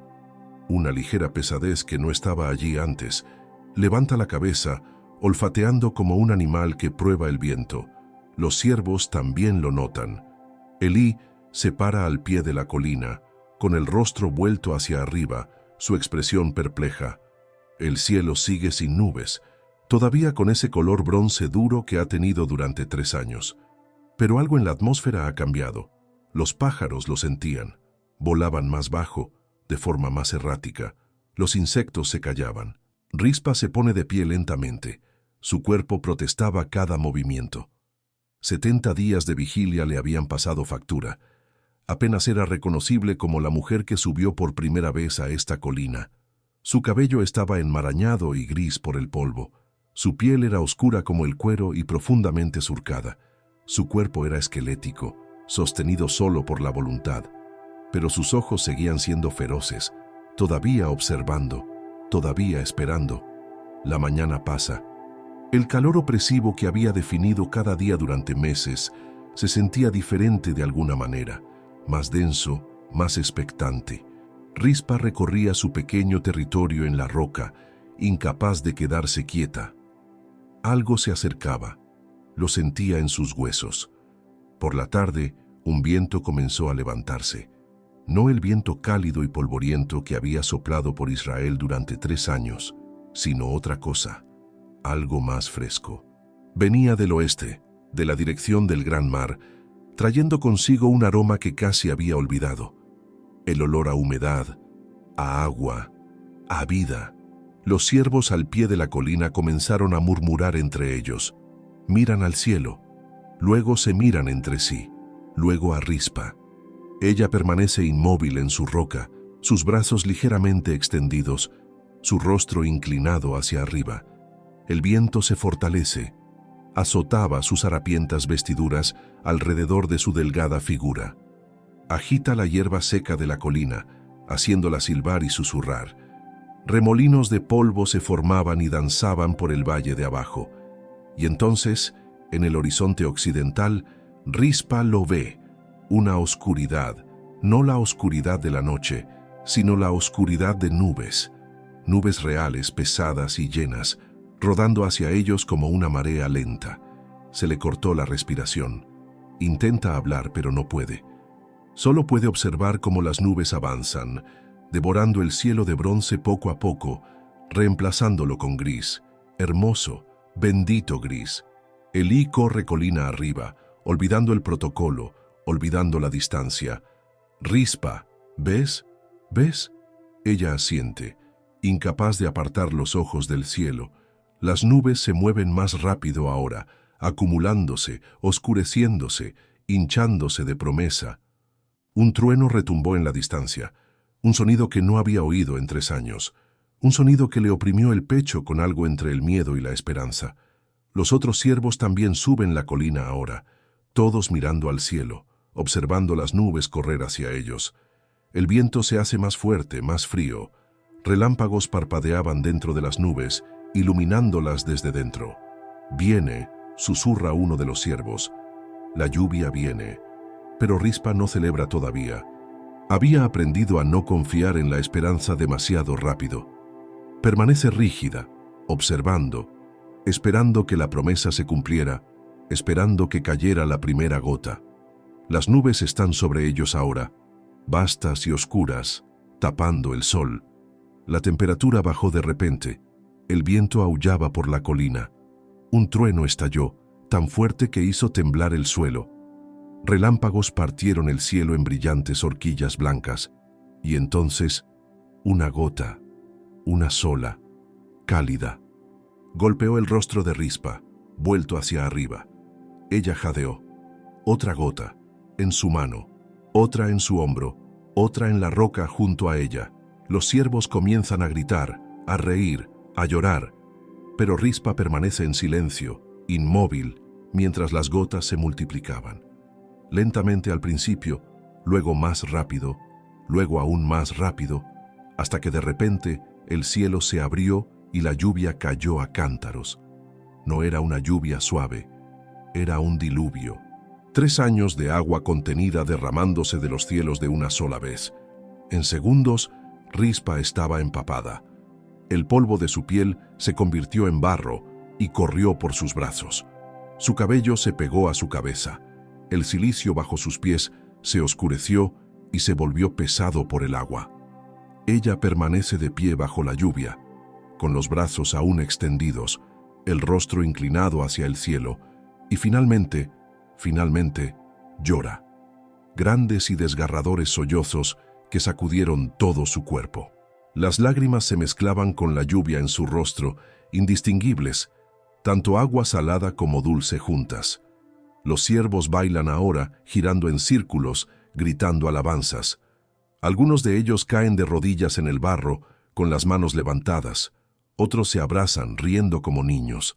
una ligera pesadez que no estaba allí antes. Levanta la cabeza, olfateando como un animal que prueba el viento. Los siervos también lo notan. Elí se para al pie de la colina, con el rostro vuelto hacia arriba, su expresión perpleja. El cielo sigue sin nubes, todavía con ese color bronce duro que ha tenido durante 3 años. Pero algo en la atmósfera ha cambiado. Los pájaros lo sentían. Volaban más bajo, de forma más errática. Los insectos se callaban. Rispa se pone de pie lentamente. Su cuerpo protestaba cada movimiento. 70 días de vigilia le habían pasado factura. Apenas era reconocible como la mujer que subió por primera vez a esta colina. Su cabello estaba enmarañado y gris por el polvo. Su piel era oscura como el cuero y profundamente surcada. Su cuerpo era esquelético, sostenido solo por la voluntad. Pero sus ojos seguían siendo feroces, todavía observando, todavía esperando. La mañana pasa. El calor opresivo que había definido cada día durante meses se sentía diferente de alguna manera, más denso, más expectante. Rispa recorría su pequeño territorio en la roca, incapaz de quedarse quieta. Algo se acercaba, lo sentía en sus huesos. Por la tarde, un viento comenzó a levantarse. No el viento cálido y polvoriento que había soplado por Israel durante 3 años, sino otra cosa, algo más fresco. Venía del oeste, de la dirección del gran mar, trayendo consigo un aroma que casi había olvidado. El olor a humedad, a agua, a vida. Los ciervos al pie de la colina comenzaron a murmurar entre ellos. Miran al cielo, luego se miran entre sí, luego a Rispa. Ella permanece inmóvil en su roca, sus brazos ligeramente extendidos, su rostro inclinado hacia arriba. El viento se fortalece, azotaba sus harapientas vestiduras alrededor de su delgada figura. Agita la hierba seca de la colina, haciéndola silbar y susurrar. Remolinos de polvo se formaban y danzaban por el valle de abajo. Y entonces, en el horizonte occidental, Rispa lo ve, una oscuridad, no la oscuridad de la noche, sino la oscuridad de nubes. Nubes reales, pesadas y llenas, rodando hacia ellos como una marea lenta. Se le cortó la respiración. Intenta hablar, pero no puede. Solo puede observar cómo las nubes avanzan, devorando el cielo de bronce poco a poco, reemplazándolo con gris, hermoso, bendito gris. Elí corre colina arriba, olvidando el protocolo, olvidando la distancia. Rispa, ¿ves? ¿Ves? Ella asiente, incapaz de apartar los ojos del cielo. Las nubes se mueven más rápido ahora, acumulándose, oscureciéndose, hinchándose de promesa. Un trueno retumbó en la distancia, un sonido que no había oído en 3 años, un sonido que le oprimió el pecho con algo entre el miedo y la esperanza. Los otros ciervos también suben la colina ahora, todos mirando al cielo, observando las nubes correr hacia ellos. El viento se hace más fuerte, más frío. Relámpagos parpadeaban dentro de las nubes, iluminándolas desde dentro. Viene, susurra uno de los ciervos. La lluvia viene. Pero Rispa no celebra todavía. Había aprendido a no confiar en la esperanza demasiado rápido. Permanece rígida, observando, esperando que la promesa se cumpliera, esperando que cayera la primera gota. Las nubes están sobre ellos ahora, vastas y oscuras, tapando el sol. La temperatura bajó de repente. El viento aullaba por la colina. Un trueno estalló, tan fuerte que hizo temblar el suelo. Relámpagos partieron el cielo en brillantes horquillas blancas. Y entonces, una gota, una sola, cálida. Golpeó el rostro de Rispa, vuelto hacia arriba. Ella jadeó. Otra gota, en su mano, otra en su hombro, otra en la roca junto a ella. Los ciervos comienzan a gritar, a reír, a llorar, pero Rispa permanece en silencio, inmóvil, mientras las gotas se multiplicaban. Lentamente al principio, luego más rápido, luego aún más rápido, hasta que de repente el cielo se abrió y la lluvia cayó a cántaros. No era una lluvia suave, era un diluvio. 3 años de agua contenida derramándose de los cielos de una sola vez. En segundos, Rispa estaba empapada. El polvo de su piel se convirtió en barro y corrió por sus brazos. Su cabello se pegó a su cabeza. El cilicio bajo sus pies se oscureció y se volvió pesado por el agua. Ella permanece de pie bajo la lluvia, con los brazos aún extendidos, el rostro inclinado hacia el cielo, y finalmente, llora. Grandes y desgarradores sollozos que sacudieron todo su cuerpo. Las lágrimas se mezclaban con la lluvia en su rostro, indistinguibles, tanto agua salada como dulce juntas. Los ciervos bailan ahora, girando en círculos, gritando alabanzas. Algunos de ellos caen de rodillas en el barro, con las manos levantadas. Otros se abrazan, riendo como niños.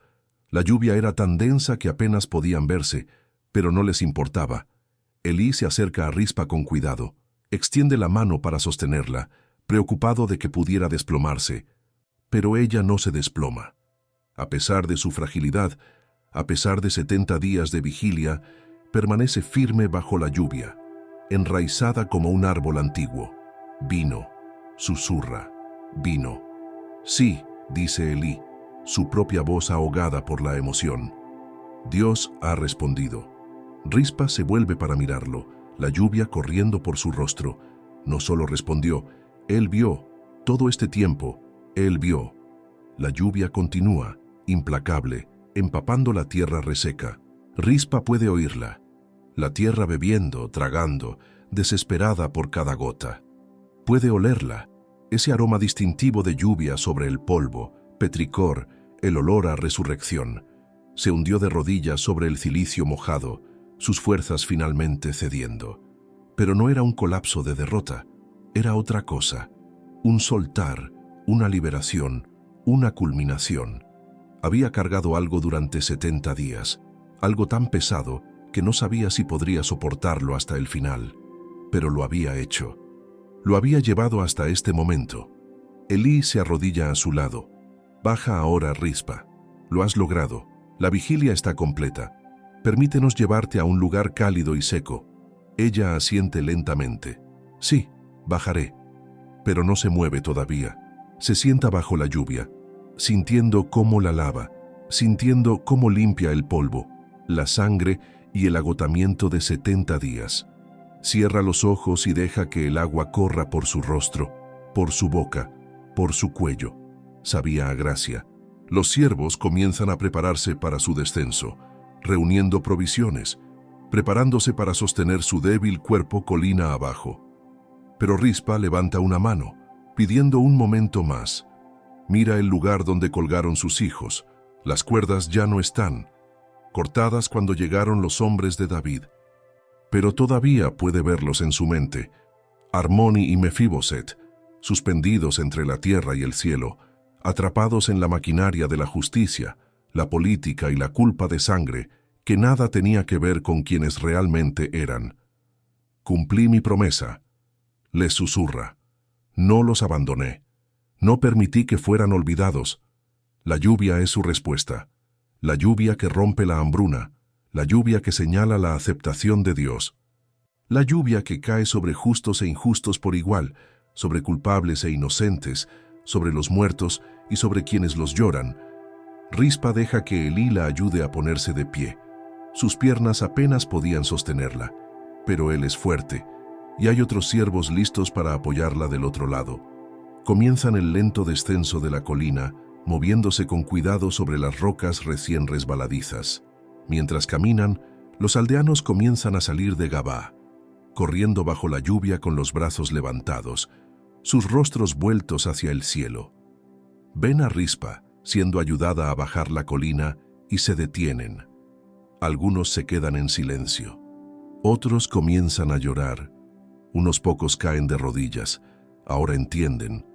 La lluvia era tan densa que apenas podían verse, pero no les importaba. Elí se acerca a Rispa con cuidado. Extiende la mano para sostenerla, preocupado de que pudiera desplomarse. Pero ella no se desploma. A pesar de su fragilidad, a pesar de 70 días de vigilia, permanece firme bajo la lluvia, enraizada como un árbol antiguo. Vino, susurra, vino. Sí, dice Elí, su propia voz ahogada por la emoción. Dios ha respondido. Rispa se vuelve para mirarlo, la lluvia corriendo por su rostro. No solo respondió, él vio, todo este tiempo, él vio. La lluvia continúa, implacable, empapando la tierra reseca. Rispa puede oírla. La tierra bebiendo, tragando, desesperada por cada gota. Puede olerla, ese aroma distintivo de lluvia sobre el polvo, petricor, el olor a resurrección. Se hundió de rodillas sobre el cilicio mojado, sus fuerzas finalmente cediendo. Pero no era un colapso de derrota, era otra cosa. Un soltar, una liberación, una culminación. Había cargado algo durante 70 días, algo tan pesado que no sabía si podría soportarlo hasta el final. Pero lo había hecho. Lo había llevado hasta este momento. Elí se arrodilla a su lado. Baja ahora, Rispa. Lo has logrado. La vigilia está completa. Permítenos llevarte a un lugar cálido y seco. Ella asiente lentamente. Sí, bajaré. Pero no se mueve todavía. Se sienta bajo la lluvia, sintiendo cómo la lava, sintiendo cómo limpia el polvo, la sangre y el agotamiento de 70 días. Cierra los ojos y deja que el agua corra por su rostro, por su boca, por su cuello. Sabía a gracia. Los siervos comienzan a prepararse para su descenso, reuniendo provisiones, preparándose para sostener su débil cuerpo colina abajo. Pero Rispa levanta una mano, pidiendo un momento más. Mira el lugar donde colgaron sus hijos. Las cuerdas ya no están, cortadas cuando llegaron los hombres de David. Pero todavía puede verlos en su mente. Armoni y Mefiboset, suspendidos entre la tierra y el cielo, atrapados en la maquinaria de la justicia, la política y la culpa de sangre, que nada tenía que ver con quienes realmente eran. Cumplí mi promesa, les susurra. No los abandoné. No permití que fueran olvidados. La lluvia es su respuesta. La lluvia que rompe la hambruna. La lluvia que señala la aceptación de Dios. La lluvia que cae sobre justos e injustos por igual, sobre culpables e inocentes, sobre los muertos y sobre quienes los lloran. Rispa deja que Elí la ayude a ponerse de pie. Sus piernas apenas podían sostenerla, pero él es fuerte, y hay otros siervos listos para apoyarla del otro lado. Comienzan el lento descenso de la colina, moviéndose con cuidado sobre las rocas recién resbaladizas. Mientras caminan, los aldeanos comienzan a salir de Gabá, corriendo bajo la lluvia con los brazos levantados, sus rostros vueltos hacia el cielo. Ven a Rispa, siendo ayudada a bajar la colina, y se detienen. Algunos se quedan en silencio. Otros comienzan a llorar. Unos pocos caen de rodillas. Ahora entienden.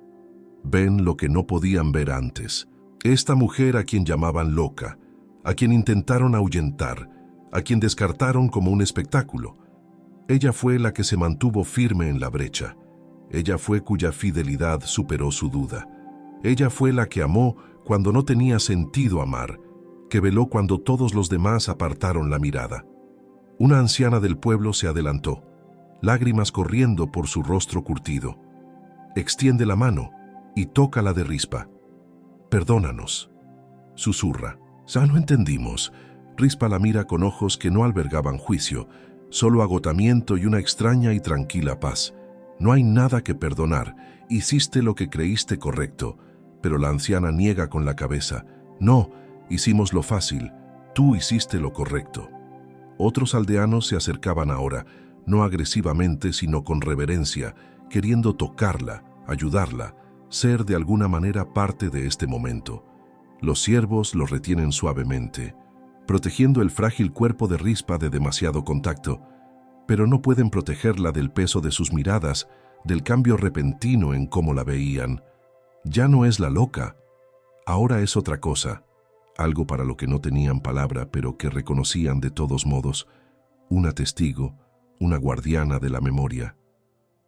Ven lo que no podían ver antes. Esta mujer a quien llamaban loca, a quien intentaron ahuyentar, a quien descartaron como un espectáculo. Ella fue la que se mantuvo firme en la brecha. Ella fue cuya fidelidad superó su duda. Ella fue la que amó cuando no tenía sentido amar, que veló cuando todos los demás apartaron la mirada. Una anciana del pueblo se adelantó, lágrimas corriendo por su rostro curtido. Extiende la mano y toca la de Rispa. Perdónanos, susurra. Ya no entendimos. Rispa la mira con ojos que no albergaban juicio, solo agotamiento y una extraña y tranquila paz. No hay nada que perdonar. Hiciste lo que creíste correcto. Pero la anciana niega con la cabeza. No, hicimos lo fácil. Tú hiciste lo correcto. Otros aldeanos se acercaban ahora, no agresivamente sino con reverencia, queriendo tocarla, ayudarla, ser de alguna manera parte de este momento. Los siervos lo retienen suavemente, protegiendo el frágil cuerpo de Rispa de demasiado contacto, pero no pueden protegerla del peso de sus miradas, del cambio repentino en cómo la veían. Ya no es la loca, ahora es otra cosa, algo para lo que no tenían palabra, pero que reconocían de todos modos, una testigo, una guardiana de la memoria,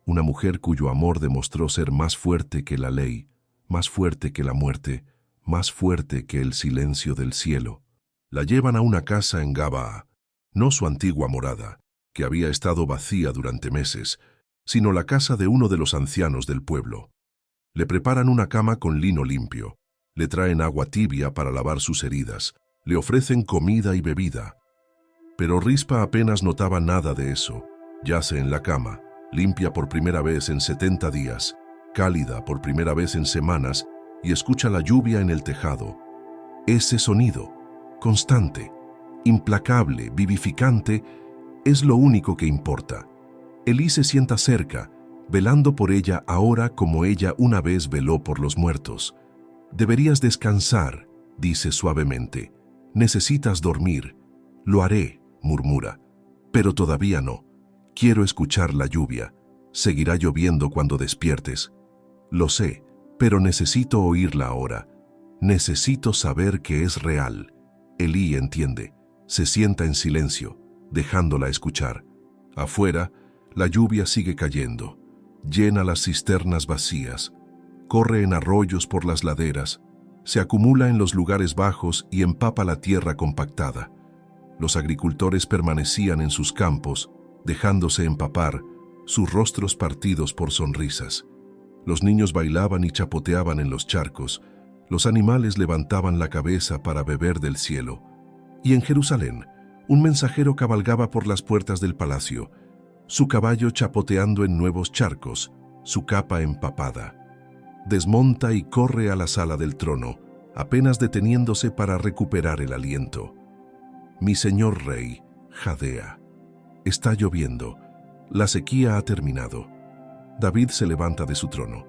una mujer cuyo amor demostró ser más fuerte que la ley, más fuerte que la muerte, más fuerte que el silencio del cielo. La llevan a una casa en Gabaa, no su antigua morada, que había estado vacía durante meses, sino la casa de uno de los ancianos del pueblo. Le preparan una cama con lino limpio, le traen agua tibia para lavar sus heridas, le ofrecen comida y bebida. Pero Rispa apenas notaba nada de eso. Yace en la cama, limpia por primera vez en 70 días, cálida por primera vez en semanas, y escucha la lluvia en el tejado. Ese sonido, constante, implacable, vivificante, es lo único que importa. Elí se sienta cerca, velando por ella ahora como ella una vez veló por los muertos. Deberías descansar, dice suavemente. Necesitas dormir. Lo haré, murmura. Pero todavía no. Quiero escuchar la lluvia. Seguirá lloviendo cuando despiertes. Lo sé, pero necesito oírla ahora. Necesito saber que es real. Elí entiende. Se sienta en silencio, dejándola escuchar. Afuera, la lluvia sigue cayendo. Llena las cisternas vacías. Corre en arroyos por las laderas. Se acumula en los lugares bajos y empapa la tierra compactada. Los agricultores permanecían en sus campos, dejándose empapar, sus rostros partidos por sonrisas. Los niños bailaban y chapoteaban en los charcos. Los animales levantaban la cabeza para beber del cielo. Y en Jerusalén, un mensajero cabalgaba por las puertas del palacio, su caballo chapoteando en nuevos charcos, su capa empapada. Desmonta y corre a la sala del trono, apenas deteniéndose para recuperar el aliento. Mi señor rey, jadea. Está lloviendo. La sequía ha terminado. David se levanta de su trono,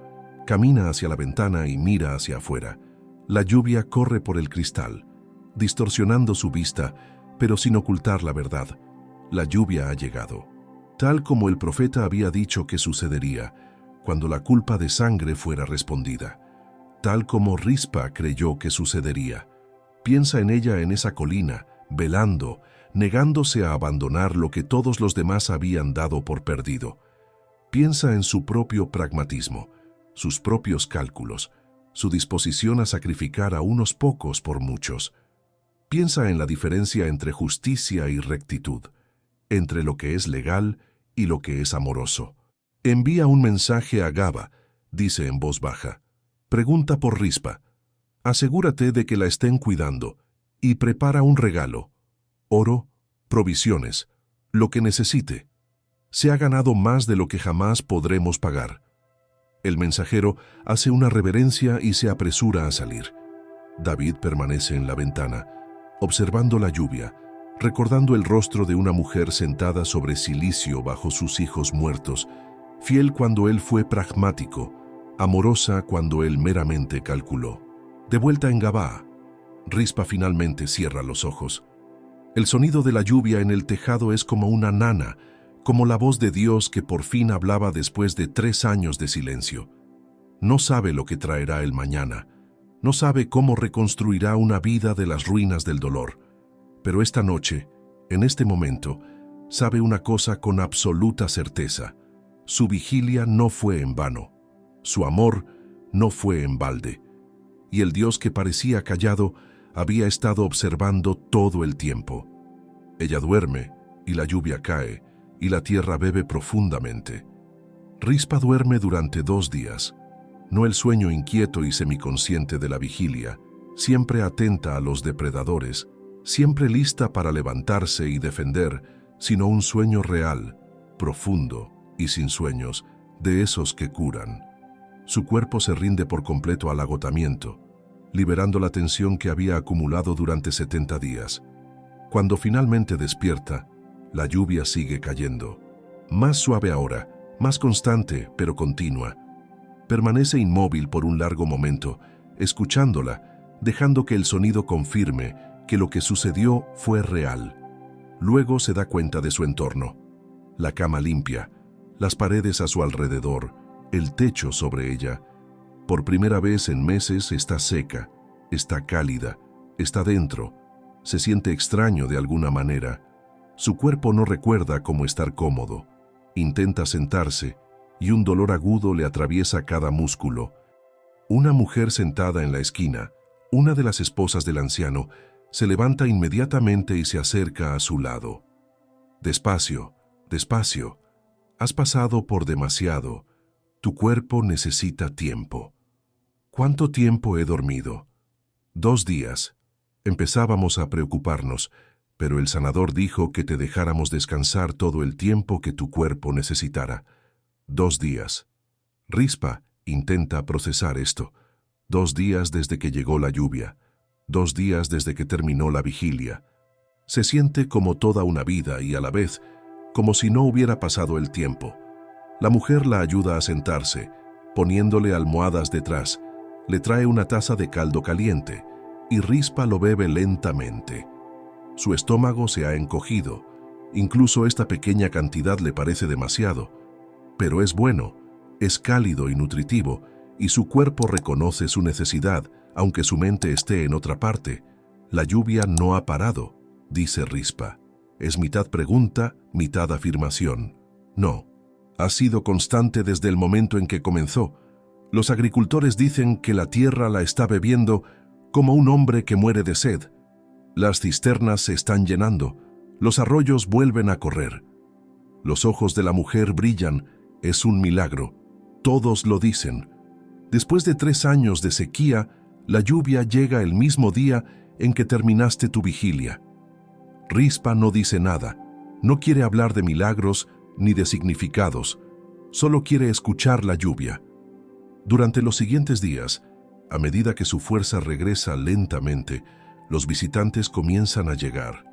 camina hacia la ventana y mira hacia afuera. La lluvia corre por el cristal, distorsionando su vista, pero sin ocultar la verdad. La lluvia ha llegado, tal como el profeta había dicho que sucedería, cuando la culpa de sangre fuera respondida, tal como Rispa creyó que sucedería. Piensa en ella en esa colina, velando, negándose a abandonar lo que todos los demás habían dado por perdido. Piensa en su propio pragmatismo, sus propios cálculos, su disposición a sacrificar a unos pocos por muchos. Piensa en la diferencia entre justicia y rectitud, entre lo que es legal y lo que es amoroso. Envía un mensaje a Gaba, dice en voz baja. Pregunta por Rispa. Asegúrate de que la estén cuidando y prepara un regalo. Oro, provisiones, lo que necesite. Se ha ganado más de lo que jamás podremos pagar. El mensajero hace una reverencia y se apresura a salir. David permanece en la ventana, observando la lluvia, recordando el rostro de una mujer sentada sobre cilicio bajo sus hijos muertos, fiel cuando él fue pragmático, amorosa cuando él meramente calculó. De vuelta en Gabaa, Rispa finalmente cierra los ojos. El sonido de la lluvia en el tejado es como una nana, como la voz de Dios que por fin hablaba después de 3 años de silencio. No sabe lo que traerá el mañana, no sabe cómo reconstruirá una vida de las ruinas del dolor, pero esta noche, en este momento, sabe una cosa con absoluta certeza. Su vigilia no fue en vano, su amor no fue en balde, y el Dios que parecía callado había estado observando todo el tiempo. Ella duerme, y la lluvia cae, y la tierra bebe profundamente. Rispa duerme durante 2 días, no el sueño inquieto y semiconsciente de la vigilia, siempre atenta a los depredadores, siempre lista para levantarse y defender, sino un sueño real, profundo y sin sueños, de esos que curan. Su cuerpo se rinde por completo al agotamiento, liberando la tensión que había acumulado durante 70 días. Cuando finalmente despierta, la lluvia sigue cayendo. Más suave ahora, más constante, pero continua. Permanece inmóvil por un largo momento, escuchándola, dejando que el sonido confirme que lo que sucedió fue real. Luego se da cuenta de su entorno. La cama limpia, las paredes a su alrededor, el techo sobre ella. Por primera vez en meses está seca, está cálida, está dentro. Se siente extraño de alguna manera. Su cuerpo no recuerda cómo estar cómodo. Intenta sentarse y un dolor agudo le atraviesa cada músculo. Una mujer sentada en la esquina, una de las esposas del anciano, se levanta inmediatamente y se acerca a su lado. Despacio, despacio. Has pasado por demasiado. Tu cuerpo necesita tiempo. ¿Cuánto tiempo he dormido? 2 días. Empezábamos a preocuparnos, pero el sanador dijo que te dejáramos descansar todo el tiempo que tu cuerpo necesitara. 2 días. Rispa intenta procesar esto. 2 días desde que llegó la lluvia. 2 días desde que terminó la vigilia. Se siente como toda una vida y a la vez como si no hubiera pasado el tiempo. La mujer la ayuda a sentarse, poniéndole almohadas detrás. Le trae una taza de caldo caliente y Rispa lo bebe lentamente. Su estómago se ha encogido. Incluso esta pequeña cantidad le parece demasiado. Pero es bueno, es cálido y nutritivo, y su cuerpo reconoce su necesidad, aunque su mente esté en otra parte. La lluvia no ha parado, dice Rispa. Es mitad pregunta, mitad afirmación. No, ha sido constante desde el momento en que comenzó. Los agricultores dicen que la tierra la está bebiendo como un hombre que muere de sed. Las cisternas se están llenando, los arroyos vuelven a correr. Los ojos de la mujer brillan, es un milagro. Todos lo dicen. Después de 3 años de sequía, la lluvia llega el mismo día en que terminaste tu vigilia. Rispa no dice nada, no quiere hablar de milagros ni de significados, solo quiere escuchar la lluvia. Durante los siguientes días, a medida que su fuerza regresa lentamente, los visitantes comienzan a llegar.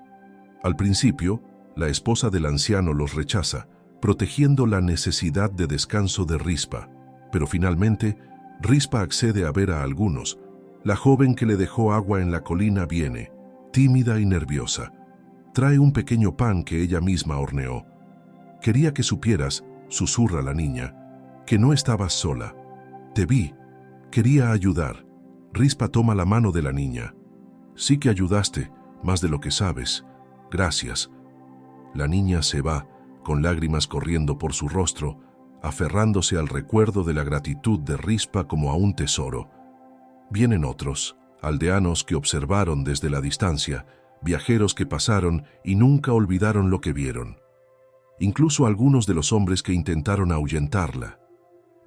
Al principio, la esposa del anciano los rechaza, protegiendo la necesidad de descanso de Rispa, pero finalmente, Rispa accede a ver a algunos. La joven que le dejó agua en la colina viene, tímida y nerviosa. Trae un pequeño pan que ella misma horneó. Quería que supieras, susurra la niña, que no estabas sola. Te vi. Quería ayudar. Rispa toma la mano de la niña. Sí que ayudaste, más de lo que sabes. Gracias. La niña se va, con lágrimas corriendo por su rostro, aferrándose al recuerdo de la gratitud de Rispa como a un tesoro. Vienen otros, aldeanos que observaron desde la distancia, viajeros que pasaron y nunca olvidaron lo que vieron. Incluso algunos de los hombres que intentaron ahuyentarla.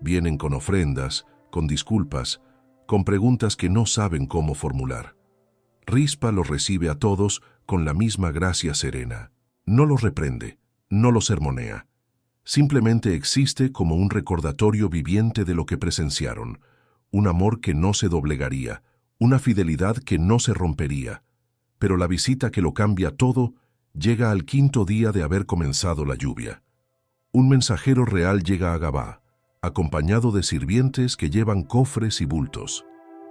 Vienen con ofrendas, con disculpas, con preguntas que no saben cómo formular. Rispa los recibe a todos con la misma gracia serena. No los reprende, no los sermonea. Simplemente existe como un recordatorio viviente de lo que presenciaron, un amor que no se doblegaría, una fidelidad que no se rompería. Pero la visita que lo cambia todo llega al 5.º día de haber comenzado la lluvia. Un mensajero real llega a Gabá, acompañado de sirvientes que llevan cofres y bultos.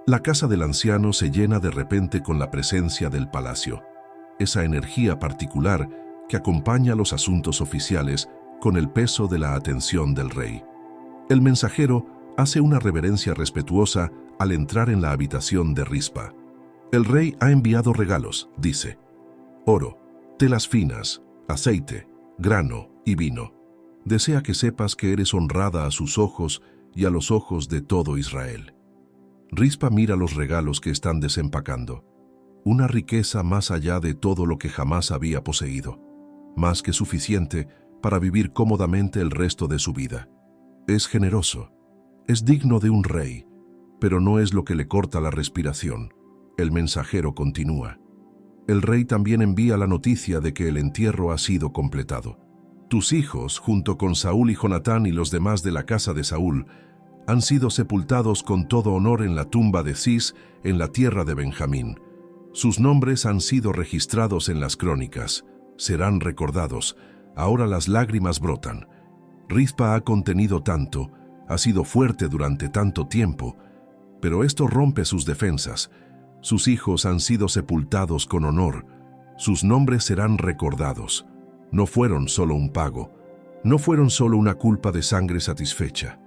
La casa del anciano se llena de repente con la presencia del palacio, esa energía particular que acompaña los asuntos oficiales con el peso de la atención del rey. El mensajero hace una reverencia respetuosa al entrar en la habitación de Rispa. El rey ha enviado regalos, dice: oro, telas finas, aceite, grano y vino. Desea que sepas que eres honrada a sus ojos y a los ojos de todo Israel. Rispa mira los regalos que están desempacando. Una riqueza más allá de todo lo que jamás había poseído, más que suficiente para vivir cómodamente el resto de su vida. Es generoso, es digno de un rey, pero no es lo que le corta la respiración. El mensajero continúa. El rey también envía la noticia de que el entierro ha sido completado. Tus hijos, junto con Saúl y Jonatán y los demás de la casa de Saúl, han sido sepultados con todo honor en la tumba de Cis, en la tierra de Benjamín. Sus nombres han sido registrados en las crónicas. Serán recordados. Ahora las lágrimas brotan. Rispa ha contenido tanto, ha sido fuerte durante tanto tiempo, pero esto rompe sus defensas. Sus hijos han sido sepultados con honor. Sus nombres serán recordados. No fueron solo un pago. No fueron solo una culpa de sangre satisfecha.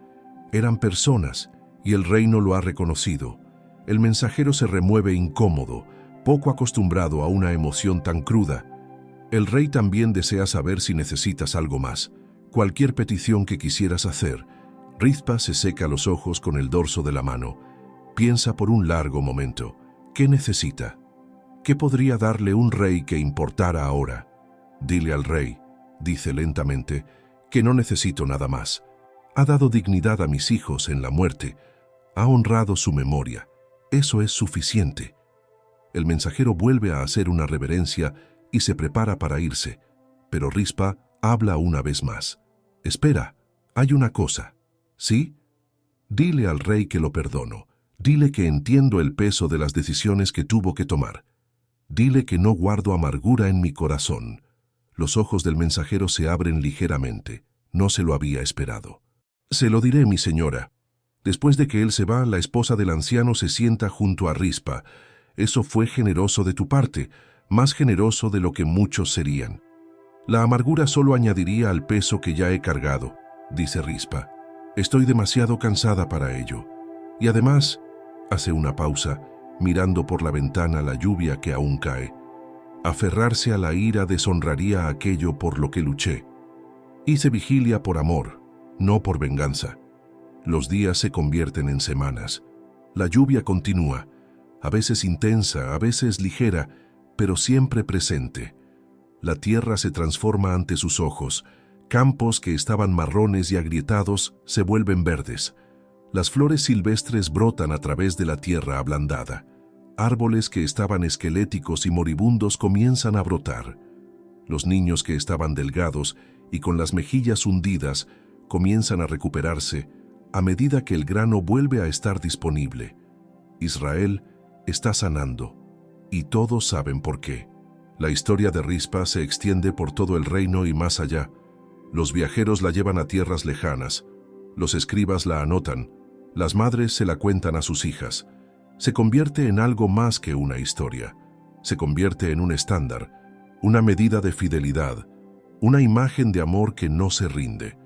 Eran personas, y el reino lo ha reconocido. El mensajero se remueve incómodo, poco acostumbrado a una emoción tan cruda. El rey también desea saber si necesitas algo más, cualquier petición que quisieras hacer. Rizpa se seca los ojos con el dorso de la mano. Piensa por un largo momento. ¿Qué necesita? ¿Qué podría darle un rey que importara ahora? Dile al rey, dice lentamente, que no necesito nada más. Ha dado dignidad a mis hijos en la muerte. Ha honrado su memoria. Eso es suficiente. El mensajero vuelve a hacer una reverencia y se prepara para irse, pero Rizpa habla una vez más. Espera, hay una cosa. ¿Sí? Dile al rey que lo perdono. Dile que entiendo el peso de las decisiones que tuvo que tomar. Dile que no guardo amargura en mi corazón. Los ojos del mensajero se abren ligeramente. No se lo había esperado. Se lo diré, mi señora. Después de que él se va, la esposa del anciano se sienta junto a Rizpa. Eso fue generoso de tu parte, más generoso de lo que muchos serían. La amargura solo añadiría al peso que ya he cargado, dice Rizpa. Estoy demasiado cansada para ello. Y además, hace una pausa, mirando por la ventana la lluvia que aún cae. Aferrarse a la ira deshonraría aquello por lo que luché. Hice vigilia por amor, no por venganza. Los días se convierten en semanas. La lluvia continúa, a veces intensa, a veces ligera, pero siempre presente. La tierra se transforma ante sus ojos. Campos que estaban marrones y agrietados se vuelven verdes. Las flores silvestres brotan a través de la tierra ablandada. Árboles que estaban esqueléticos y moribundos comienzan a brotar. Los niños que estaban delgados y con las mejillas hundidas comienzan a recuperarse a medida que el grano vuelve a estar disponible. Israel está sanando, y todos saben por qué. La historia de Rizpa se extiende por todo el reino y más allá. Los viajeros la llevan a tierras lejanas. Los escribas la anotan. Las madres se la cuentan a sus hijas. Se convierte en algo más que una historia. Se convierte en un estándar, una medida de fidelidad, una imagen de amor que no se rinde.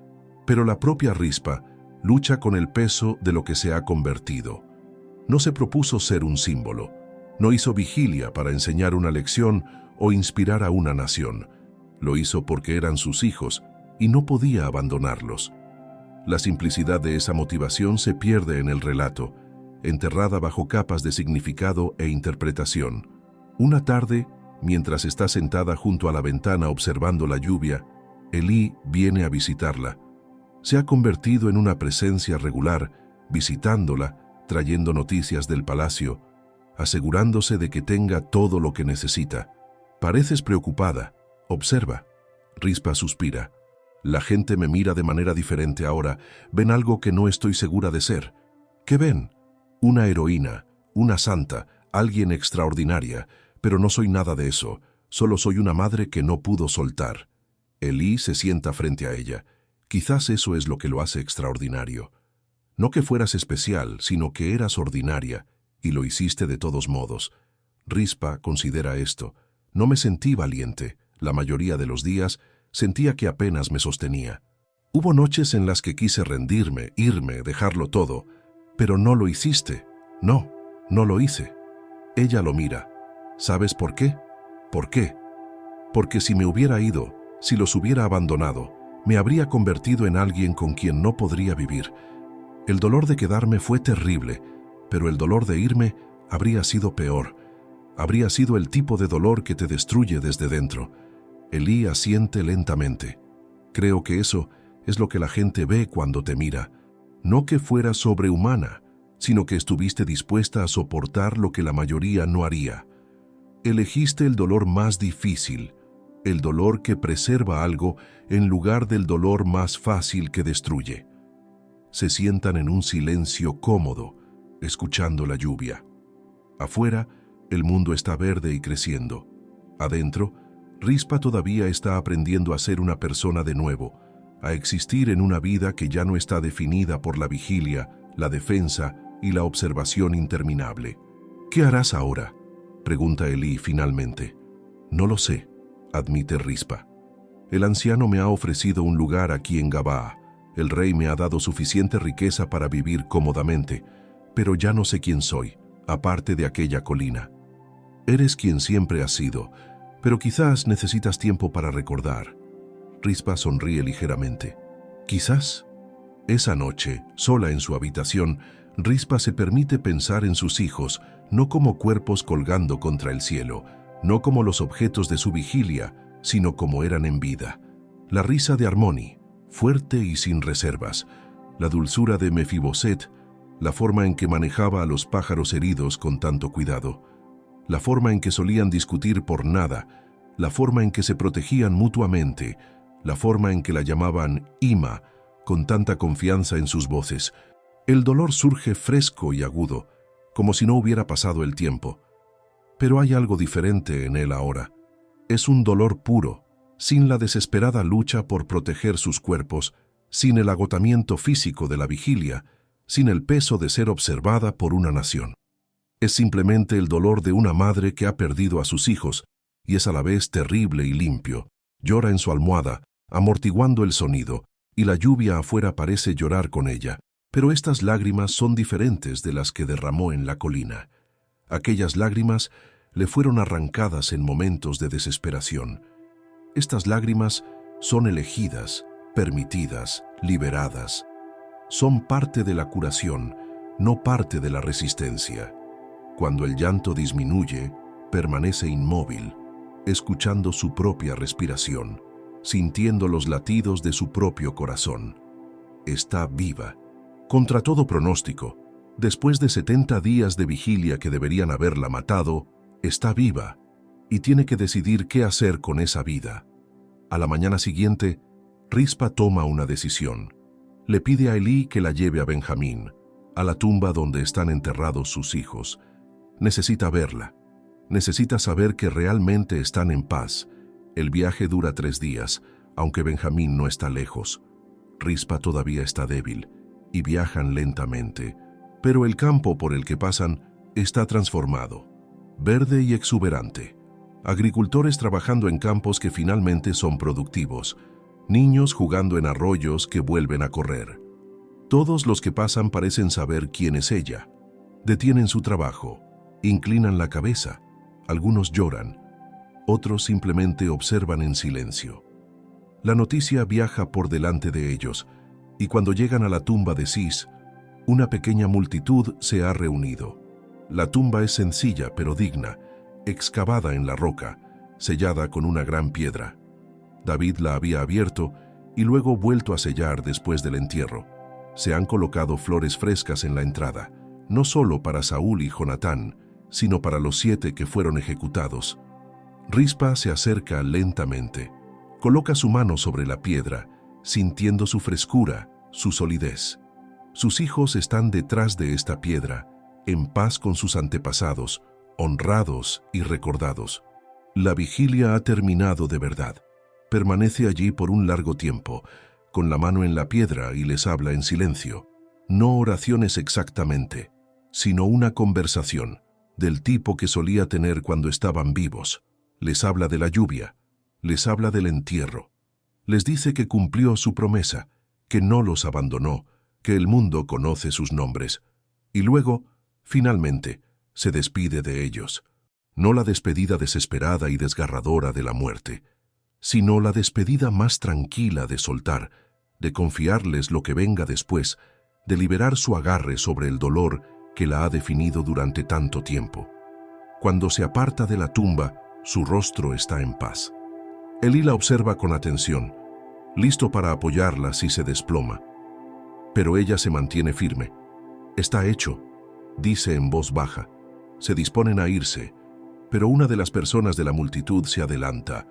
Pero la propia Rizpa lucha con el peso de lo que se ha convertido. No se propuso ser un símbolo. No hizo vigilia para enseñar una lección o inspirar a una nación. Lo hizo porque eran sus hijos y no podía abandonarlos. La simplicidad de esa motivación se pierde en el relato, enterrada bajo capas de significado e interpretación. Una tarde, mientras está sentada junto a la ventana observando la lluvia, Elí viene a visitarla. Se ha convertido en una presencia regular, visitándola, trayendo noticias del palacio, asegurándose de que tenga todo lo que necesita. Pareces preocupada. Observa. Rizpa suspira. La gente me mira de manera diferente ahora. Ven algo que no estoy segura de ser. ¿Qué ven? Una heroína, una santa, alguien extraordinaria, pero no soy nada de eso. Solo soy una madre que no pudo soltar. Elí se sienta frente a ella. Quizás eso es lo que lo hace extraordinario. No que fueras especial, sino que eras ordinaria, y lo hiciste de todos modos. Rizpa considera esto. No me sentí valiente. La mayoría de los días sentía que apenas me sostenía. Hubo noches en las que quise rendirme, irme, dejarlo todo, pero no lo hiciste. No, no lo hice. Ella lo mira. ¿Sabes por qué? ¿Por qué? Porque si me hubiera ido, si los hubiera abandonado, me habría convertido en alguien con quien no podría vivir. El dolor de quedarme fue terrible, pero el dolor de irme habría sido peor. Habría sido el tipo de dolor que te destruye desde dentro. Elí asiente lentamente. Creo que eso es lo que la gente ve cuando te mira. No que fueras sobrehumana, sino que estuviste dispuesta a soportar lo que la mayoría no haría. Elegiste el dolor más difícil, el dolor que preserva algo en lugar del dolor más fácil que destruye. Se sientan en un silencio cómodo, escuchando la lluvia. Afuera, el mundo está verde y creciendo. Adentro, Rizpa todavía está aprendiendo a ser una persona de nuevo, a existir en una vida que ya no está definida por la vigilia, la defensa y la observación interminable. ¿Qué harás ahora?, pregunta Elí finalmente. No lo sé, admite Rizpa. El anciano me ha ofrecido un lugar aquí en Gabaa. El rey me ha dado suficiente riqueza para vivir cómodamente, pero ya no sé quién soy, aparte de aquella colina. Eres quien siempre has sido, pero quizás necesitas tiempo para recordar. Rispa sonríe ligeramente. Quizás. Esa noche, sola en su habitación, Rispa se permite pensar en sus hijos, no como cuerpos colgando contra el cielo, no como los objetos de su vigilia, sino como eran en vida. La risa de Harmony, fuerte y sin reservas, la dulzura de Mefiboset, la forma en que manejaba a los pájaros heridos con tanto cuidado, la forma en que solían discutir por nada, la forma en que se protegían mutuamente, la forma en que la llamaban Ima, con tanta confianza en sus voces. El dolor surge fresco y agudo, como si no hubiera pasado el tiempo. Pero hay algo diferente en él ahora. Es un dolor puro, sin la desesperada lucha por proteger sus cuerpos, sin el agotamiento físico de la vigilia, sin el peso de ser observada por una nación. Es simplemente el dolor de una madre que ha perdido a sus hijos, y es a la vez terrible y limpio. Llora en su almohada, amortiguando el sonido, y la lluvia afuera parece llorar con ella. Pero estas lágrimas son diferentes de las que derramó en la colina. Aquellas lágrimas le fueron arrancadas en momentos de desesperación. Estas lágrimas son elegidas, permitidas, liberadas. Son parte de la curación, no parte de la resistencia. Cuando el llanto disminuye, permanece inmóvil, escuchando su propia respiración, sintiendo los latidos de su propio corazón. Está viva. Contra todo pronóstico, después de 70 días de vigilia que deberían haberla matado, está viva y tiene que decidir qué hacer con esa vida. A la mañana siguiente, Rispa toma una decisión. Le pide a Elí que la lleve a Benjamín, a la tumba donde están enterrados sus hijos. Necesita verla. Necesita saber que realmente están en paz. El viaje dura 3 días, aunque Benjamín no está lejos. Rispa todavía está débil y viajan lentamente, pero el campo por el que pasan está transformado, verde y exuberante. Agricultores trabajando en campos que finalmente son productivos, niños jugando en arroyos que vuelven a correr. Todos los que pasan parecen saber quién es ella. Detienen su trabajo, inclinan la cabeza, algunos lloran, otros simplemente observan en silencio. La noticia viaja por delante de ellos, y cuando llegan a la tumba de Cis, una pequeña multitud se ha reunido. La tumba es sencilla pero digna, excavada en la roca, sellada con una gran piedra. David la había abierto y luego vuelto a sellar después del entierro. Se han colocado flores frescas en la entrada, no solo para Saúl y Jonatán, sino para los 7 que fueron ejecutados. Rispa se acerca lentamente, coloca su mano sobre la piedra, sintiendo su frescura, su solidez. Sus hijos están detrás de esta piedra, en paz con sus antepasados, honrados y recordados. La vigilia ha terminado de verdad. Permanece allí por un largo tiempo, con la mano en la piedra y les habla en silencio. No oraciones exactamente, sino una conversación, del tipo que solía tener cuando estaban vivos. Les habla de la lluvia, les habla del entierro. Les dice que cumplió su promesa, que no los abandonó, que el mundo conoce sus nombres. Y luego, finalmente, se despide de ellos. No la despedida desesperada y desgarradora de la muerte, sino la despedida más tranquila de soltar, de confiarles lo que venga después, de liberar su agarre sobre el dolor que la ha definido durante tanto tiempo. Cuando se aparta de la tumba, su rostro está en paz. Elí la observa con atención, listo para apoyarla si se desploma. Pero ella se mantiene firme. Está hecho, dice en voz baja. Se disponen a irse, pero una de las personas de la multitud se adelanta,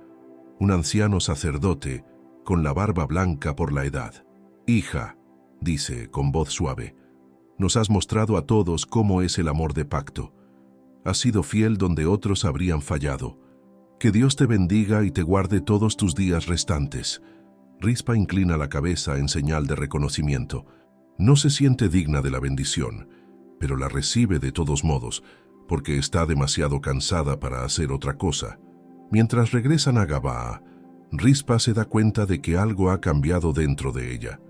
un anciano sacerdote con la barba blanca por la edad. «Hija», dice con voz suave, «nos has mostrado a todos cómo es el amor de pacto. Has sido fiel donde otros habrían fallado. Que Dios te bendiga y te guarde todos tus días restantes». Rispa inclina la cabeza en señal de reconocimiento. No se siente digna de la bendición, pero la recibe de todos modos, porque está demasiado cansada para hacer otra cosa. Mientras regresan a Gabaa, Rispa se da cuenta de que algo ha cambiado dentro de ella.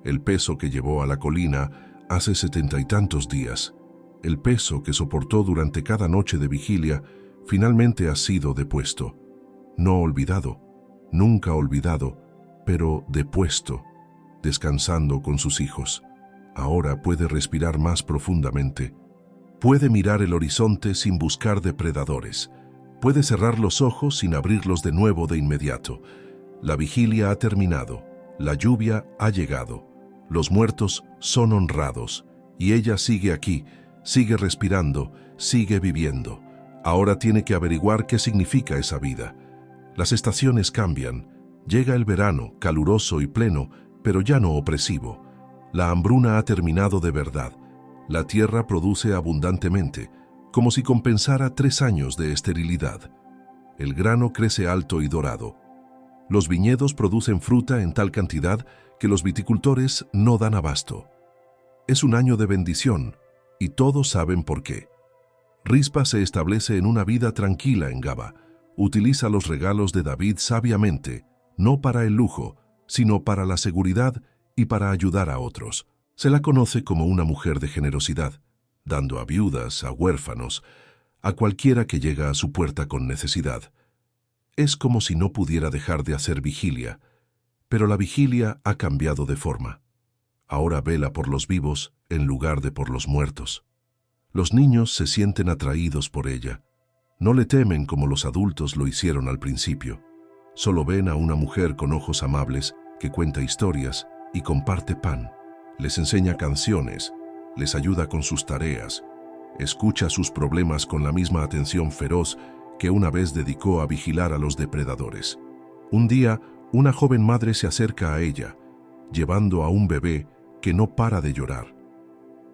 el peso que llevó a la colina hace 70 y tantos días, el peso que soportó durante cada noche de vigilia, finalmente ha sido depuesto. No olvidado, nunca olvidado, pero depuesto, descansando con sus hijos. Ahora puede respirar más profundamente. Puede mirar el horizonte sin buscar depredadores. Puede cerrar los ojos sin abrirlos de nuevo de inmediato. La vigilia ha terminado, la lluvia ha llegado, los muertos son honrados, y ella sigue aquí, sigue respirando, sigue viviendo. Ahora tiene que averiguar qué significa esa vida. Las estaciones cambian. Llega el verano, caluroso y pleno, pero ya no opresivo. La hambruna ha terminado de verdad. La tierra produce abundantemente, como si compensara 3 años de esterilidad. El grano crece alto y dorado. Los viñedos producen fruta en tal cantidad que los viticultores no dan abasto. Es un año de bendición, y todos saben por qué. Rispa se establece en una vida tranquila en Gaba. Utiliza los regalos de David sabiamente, no para el lujo, sino para la seguridad y para ayudar a otros. Se la conoce como una mujer de generosidad, dando a viudas, a huérfanos, a cualquiera que llega a su puerta con necesidad. Es como si no pudiera dejar de hacer vigilia, pero la vigilia ha cambiado de forma. Ahora vela por los vivos en lugar de por los muertos. Los niños se sienten atraídos por ella. No le temen como los adultos lo hicieron al principio. Solo ven a una mujer con ojos amables que cuenta historias y comparte pan. Les enseña canciones, les ayuda con sus tareas, escucha sus problemas con la misma atención feroz que una vez dedicó a vigilar a los depredadores. Un día, una joven madre se acerca a ella, llevando a un bebé que no para de llorar.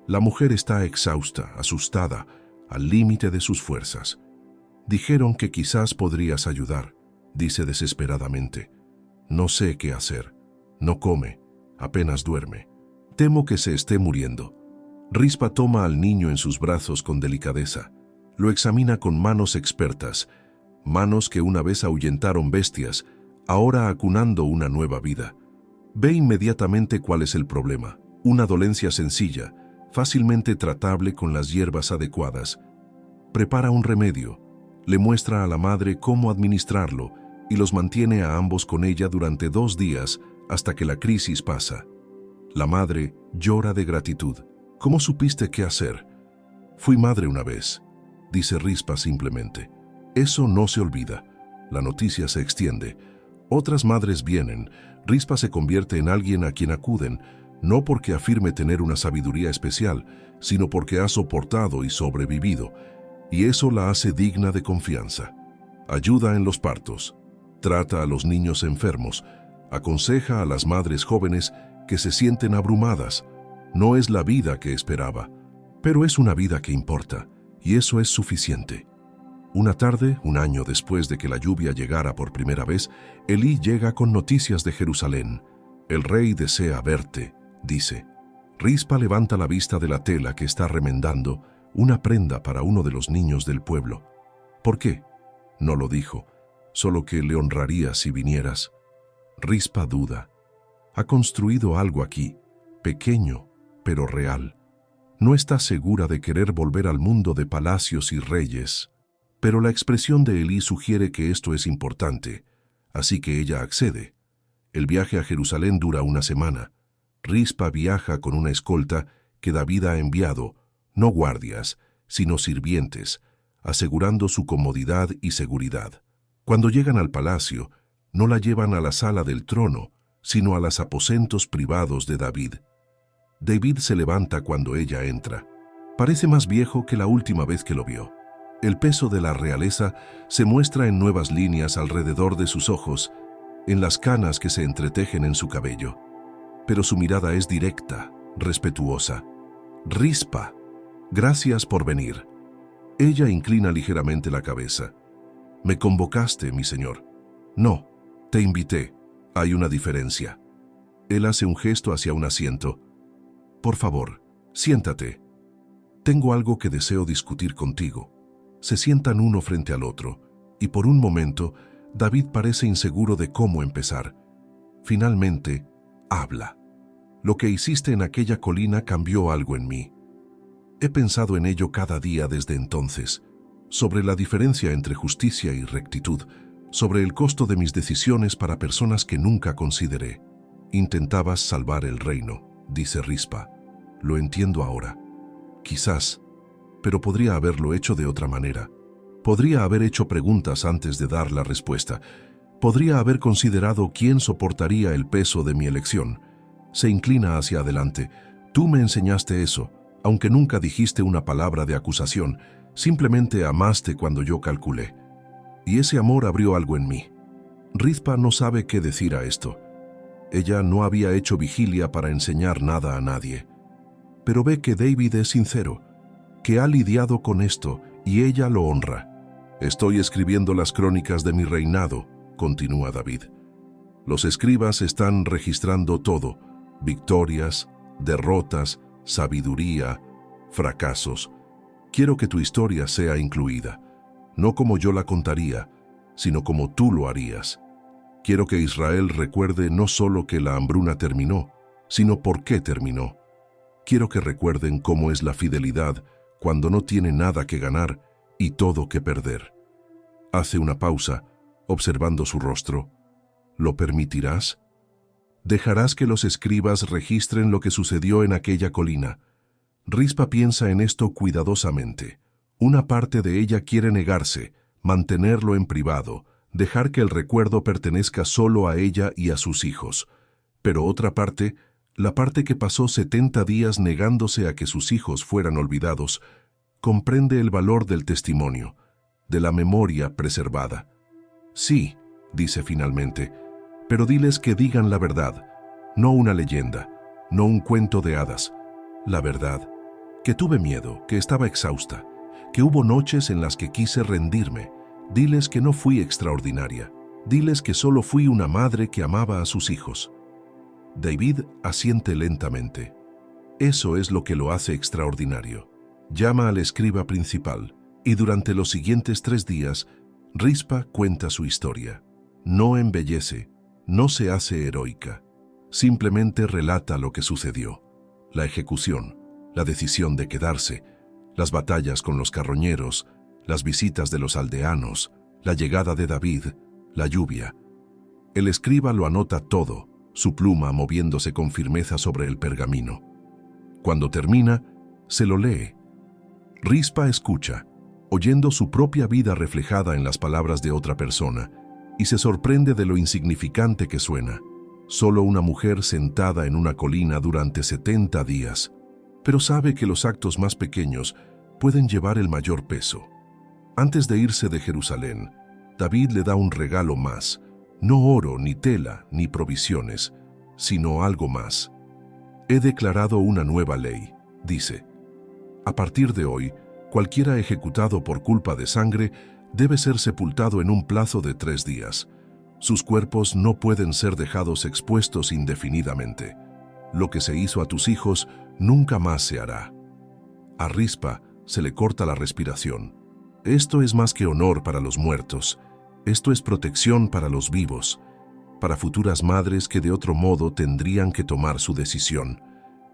La mujer está exhausta, asustada, al límite de sus fuerzas. Dijeron que quizás podrías ayudar, dice desesperadamente. No sé qué hacer. No come, apenas duerme. Temo que se esté muriendo. Rispa toma al niño en sus brazos con delicadeza. Lo examina con manos expertas, manos que una vez ahuyentaron bestias, ahora acunando una nueva vida. Ve inmediatamente cuál es el problema. Una dolencia sencilla, fácilmente tratable con las hierbas adecuadas. Prepara un remedio, le muestra a la madre cómo administrarlo y los mantiene a ambos con ella durante 2 días hasta que la crisis pasa. La madre llora de gratitud. ¿Cómo supiste qué hacer? Fui madre una vez, dice Rispa simplemente. Eso no se olvida. La noticia se extiende. Otras madres vienen. Rispa se convierte en alguien a quien acuden, no porque afirme tener una sabiduría especial, sino porque ha soportado y sobrevivido, y eso la hace digna de confianza. Ayuda en los partos, trata a los niños enfermos, aconseja a las madres jóvenes que se sienten abrumadas. No es la vida que esperaba, pero es una vida que importa, y eso es suficiente. Una tarde, 1 año después de que la lluvia llegara por primera vez, Elí llega con noticias de Jerusalén. El rey desea verte, dice. Rispa levanta la vista de la tela que está remendando, una prenda para uno de los niños del pueblo. ¿Por qué? No lo dijo, solo que le honraría si vinieras. Rispa duda. Ha construido algo aquí, pequeño, pero real. No está segura de querer volver al mundo de palacios y reyes, pero la expresión de Elí sugiere que esto es importante, así que ella accede. El viaje a Jerusalén dura 1 semana. Rispa viaja con una escolta que David ha enviado, no guardias, sino sirvientes, asegurando su comodidad y seguridad. Cuando llegan al palacio, no la llevan a la sala del trono, sino a los aposentos privados de David. David se levanta cuando ella entra. Parece más viejo que la última vez que lo vio. El peso de la realeza se muestra en nuevas líneas alrededor de sus ojos, en las canas que se entretejen en su cabello. Pero su mirada es directa, respetuosa. Rispa, gracias por venir. Ella inclina ligeramente la cabeza. ¿Me convocaste, mi señor? No, te invité. Hay una diferencia. Él hace un gesto hacia un asiento. Por favor, siéntate. Tengo algo que deseo discutir contigo. Se sientan uno frente al otro, y por un momento, David parece inseguro de cómo empezar. Finalmente, habla. Lo que hiciste en aquella colina cambió algo en mí. He pensado en ello cada día desde entonces, sobre la diferencia entre justicia y rectitud, sobre el costo de mis decisiones para personas que nunca consideré. Intentabas salvar el reino, dice Rispa. Lo entiendo ahora. Quizás, pero podría haberlo hecho de otra manera. Podría haber hecho preguntas antes de dar la respuesta. Podría haber considerado quién soportaría el peso de mi elección. Se inclina hacia adelante. Tú me enseñaste eso, aunque nunca dijiste una palabra de acusación. Simplemente amaste cuando yo calculé. Y ese amor abrió algo en mí. Rizpa no sabe qué decir a esto. Ella no había hecho vigilia para enseñar nada a nadie. Pero ve que David es sincero, que ha lidiado con esto y ella lo honra. Estoy escribiendo las crónicas de mi reinado, continúa David. Los escribas están registrando todo: victorias, derrotas, sabiduría, fracasos. Quiero que tu historia sea incluida, no como yo la contaría, sino como tú lo harías. Quiero que Israel recuerde no solo que la hambruna terminó, sino por qué terminó. Quiero que recuerden cómo es la fidelidad cuando no tiene nada que ganar y todo que perder. Hace una pausa, observando su rostro. ¿Lo permitirás? ¿Dejarás que los escribas registren lo que sucedió en aquella colina? Rispa piensa en esto cuidadosamente. Una parte de ella quiere negarse, mantenerlo en privado, dejar que el recuerdo pertenezca solo a ella y a sus hijos. Pero otra parte, la parte que pasó 70 días negándose a que sus hijos fueran olvidados, comprende el valor del testimonio, de la memoria preservada. Sí, dice finalmente, pero diles que digan la verdad, no una leyenda, no un cuento de hadas. La verdad, que tuve miedo, que estaba exhausta, que hubo noches en las que quise rendirme. Diles que no fui extraordinaria. Diles que solo fui una madre que amaba a sus hijos. David asiente lentamente. Eso es lo que lo hace extraordinario. Llama al escriba principal y durante los siguientes 3 días, Rispa cuenta su historia. No embellece, no se hace heroica. Simplemente relata lo que sucedió. La ejecución, la decisión de quedarse, las batallas con los carroñeros, las visitas de los aldeanos, la llegada de David, la lluvia. El escriba lo anota todo, su pluma moviéndose con firmeza sobre el pergamino. Cuando termina, se lo lee. Rispa escucha, oyendo su propia vida reflejada en las palabras de otra persona, y se sorprende de lo insignificante que suena. Solo una mujer sentada en una colina durante 70 días, pero sabe que los actos más pequeños pueden llevar el mayor peso. Antes de irse de Jerusalén, David le da un regalo más, no oro, ni tela, ni provisiones, sino algo más. He declarado una nueva ley, dice. A partir de hoy, cualquiera ejecutado por culpa de sangre debe ser sepultado en un plazo de 3 días. Sus cuerpos no pueden ser dejados expuestos indefinidamente. Lo que se hizo a tus hijos nunca más se hará. A Rispa se le corta la respiración. Esto es más que honor para los muertos. Esto es protección para los vivos, para futuras madres que de otro modo tendrían que tomar su decisión.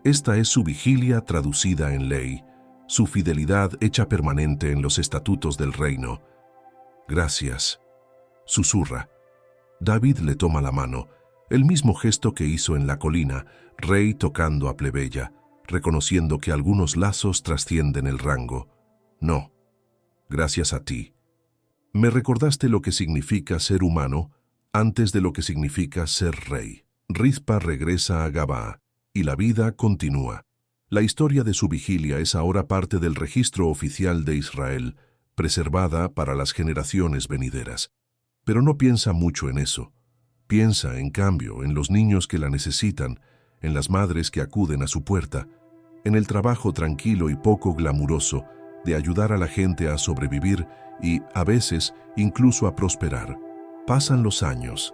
Esta es su vigilia traducida en ley, su fidelidad hecha permanente en los estatutos del reino. Gracias, susurra. David le toma la mano, el mismo gesto que hizo en la colina, rey tocando a plebeya, reconociendo que algunos lazos trascienden el rango. No, gracias a ti. Me recordaste lo que significa ser humano antes de lo que significa ser rey. Rispa regresa a Gabaa y la vida continúa. La historia de su vigilia es ahora parte del registro oficial de Israel, preservada para las generaciones venideras. Pero no piensa mucho en eso. Piensa, en cambio, en los niños que la necesitan, en las madres que acuden a su puerta, en el trabajo tranquilo y poco glamuroso de ayudar a la gente a sobrevivir y, a veces, incluso a prosperar. Pasan los años.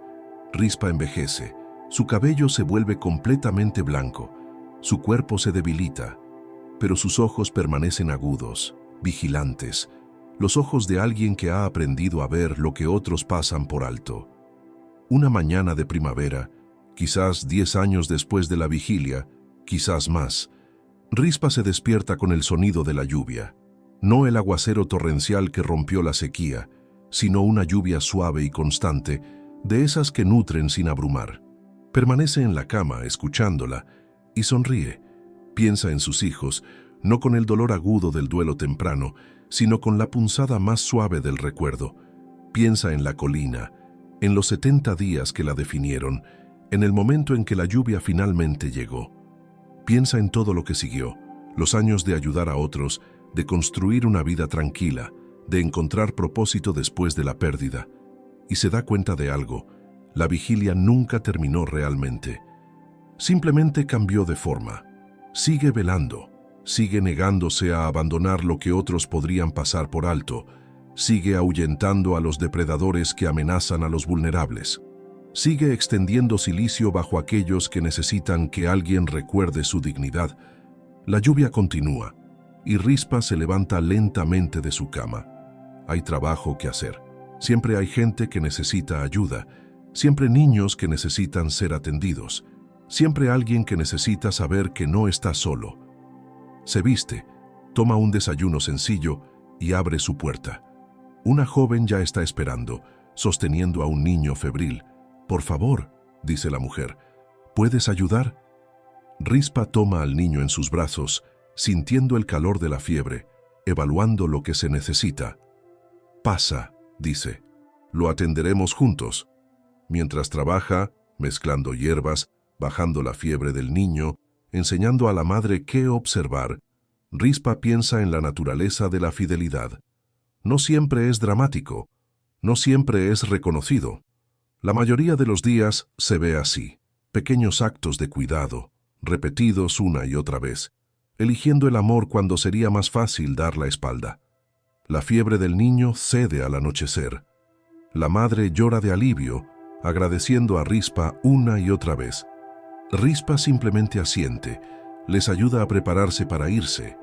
Rispa envejece. Su cabello se vuelve completamente blanco. Su cuerpo se debilita, pero sus ojos permanecen agudos, vigilantes, los ojos de alguien que ha aprendido a ver lo que otros pasan por alto. Una mañana de primavera, Quizás 10 años después de la vigilia, quizás más, Rispa se despierta con el sonido de la lluvia. No el aguacero torrencial que rompió la sequía, sino una lluvia suave y constante, de esas que nutren sin abrumar. Permanece en la cama, escuchándola, y sonríe. Piensa en sus hijos, no con el dolor agudo del duelo temprano, sino con la punzada más suave del recuerdo. Piensa en la colina, en los 70 días que la definieron, en el momento en que la lluvia finalmente llegó. Piensa en todo lo que siguió, los años de ayudar a otros, de construir una vida tranquila, de encontrar propósito después de la pérdida. Y se da cuenta de algo: la vigilia nunca terminó realmente. Simplemente cambió de forma. Sigue velando, sigue negándose a abandonar lo que otros podrían pasar por alto, sigue ahuyentando a los depredadores que amenazan a los vulnerables. Sigue extendiendo silicio bajo aquellos que necesitan que alguien recuerde su dignidad. La lluvia continúa, y Rispa se levanta lentamente de su cama. Hay trabajo que hacer. Siempre hay gente que necesita ayuda, siempre niños que necesitan ser atendidos, siempre alguien que necesita saber que no está solo. Se viste, toma un desayuno sencillo y abre su puerta. Una joven ya está esperando, sosteniendo a un niño febril. «Por favor», dice la mujer, «¿puedes ayudar?». Rispa toma al niño en sus brazos, sintiendo el calor de la fiebre, evaluando lo que se necesita. «Pasa», dice, «lo atenderemos juntos». Mientras trabaja, mezclando hierbas, bajando la fiebre del niño, enseñando a la madre qué observar, Rispa piensa en la naturaleza de la fidelidad. No siempre es dramático, no siempre es reconocido. La mayoría de los días se ve así, pequeños actos de cuidado, repetidos una y otra vez, eligiendo el amor cuando sería más fácil dar la espalda. La fiebre del niño cede al anochecer. La madre llora de alivio, agradeciendo a Rispa una y otra vez. Rispa simplemente asiente, les ayuda a prepararse para irse,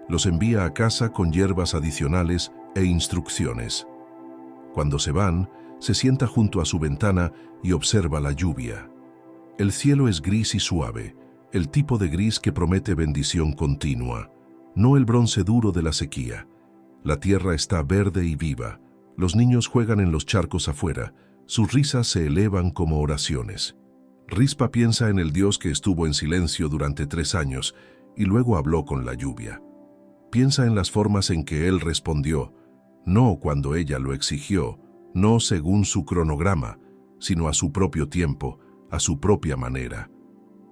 los envía a casa con hierbas adicionales e instrucciones. Cuando se van, se sienta junto a su ventana y observa la lluvia. El cielo es gris y suave, el tipo de gris que promete bendición continua, no el bronce duro de la sequía. La tierra está verde y viva, los niños juegan en los charcos afuera, sus risas se elevan como oraciones. Rispa piensa en el Dios que estuvo en silencio durante 3 años y luego habló con la lluvia. Piensa en las formas en que Él respondió, no cuando ella lo exigió, no según su cronograma, sino a su propio tiempo, a su propia manera.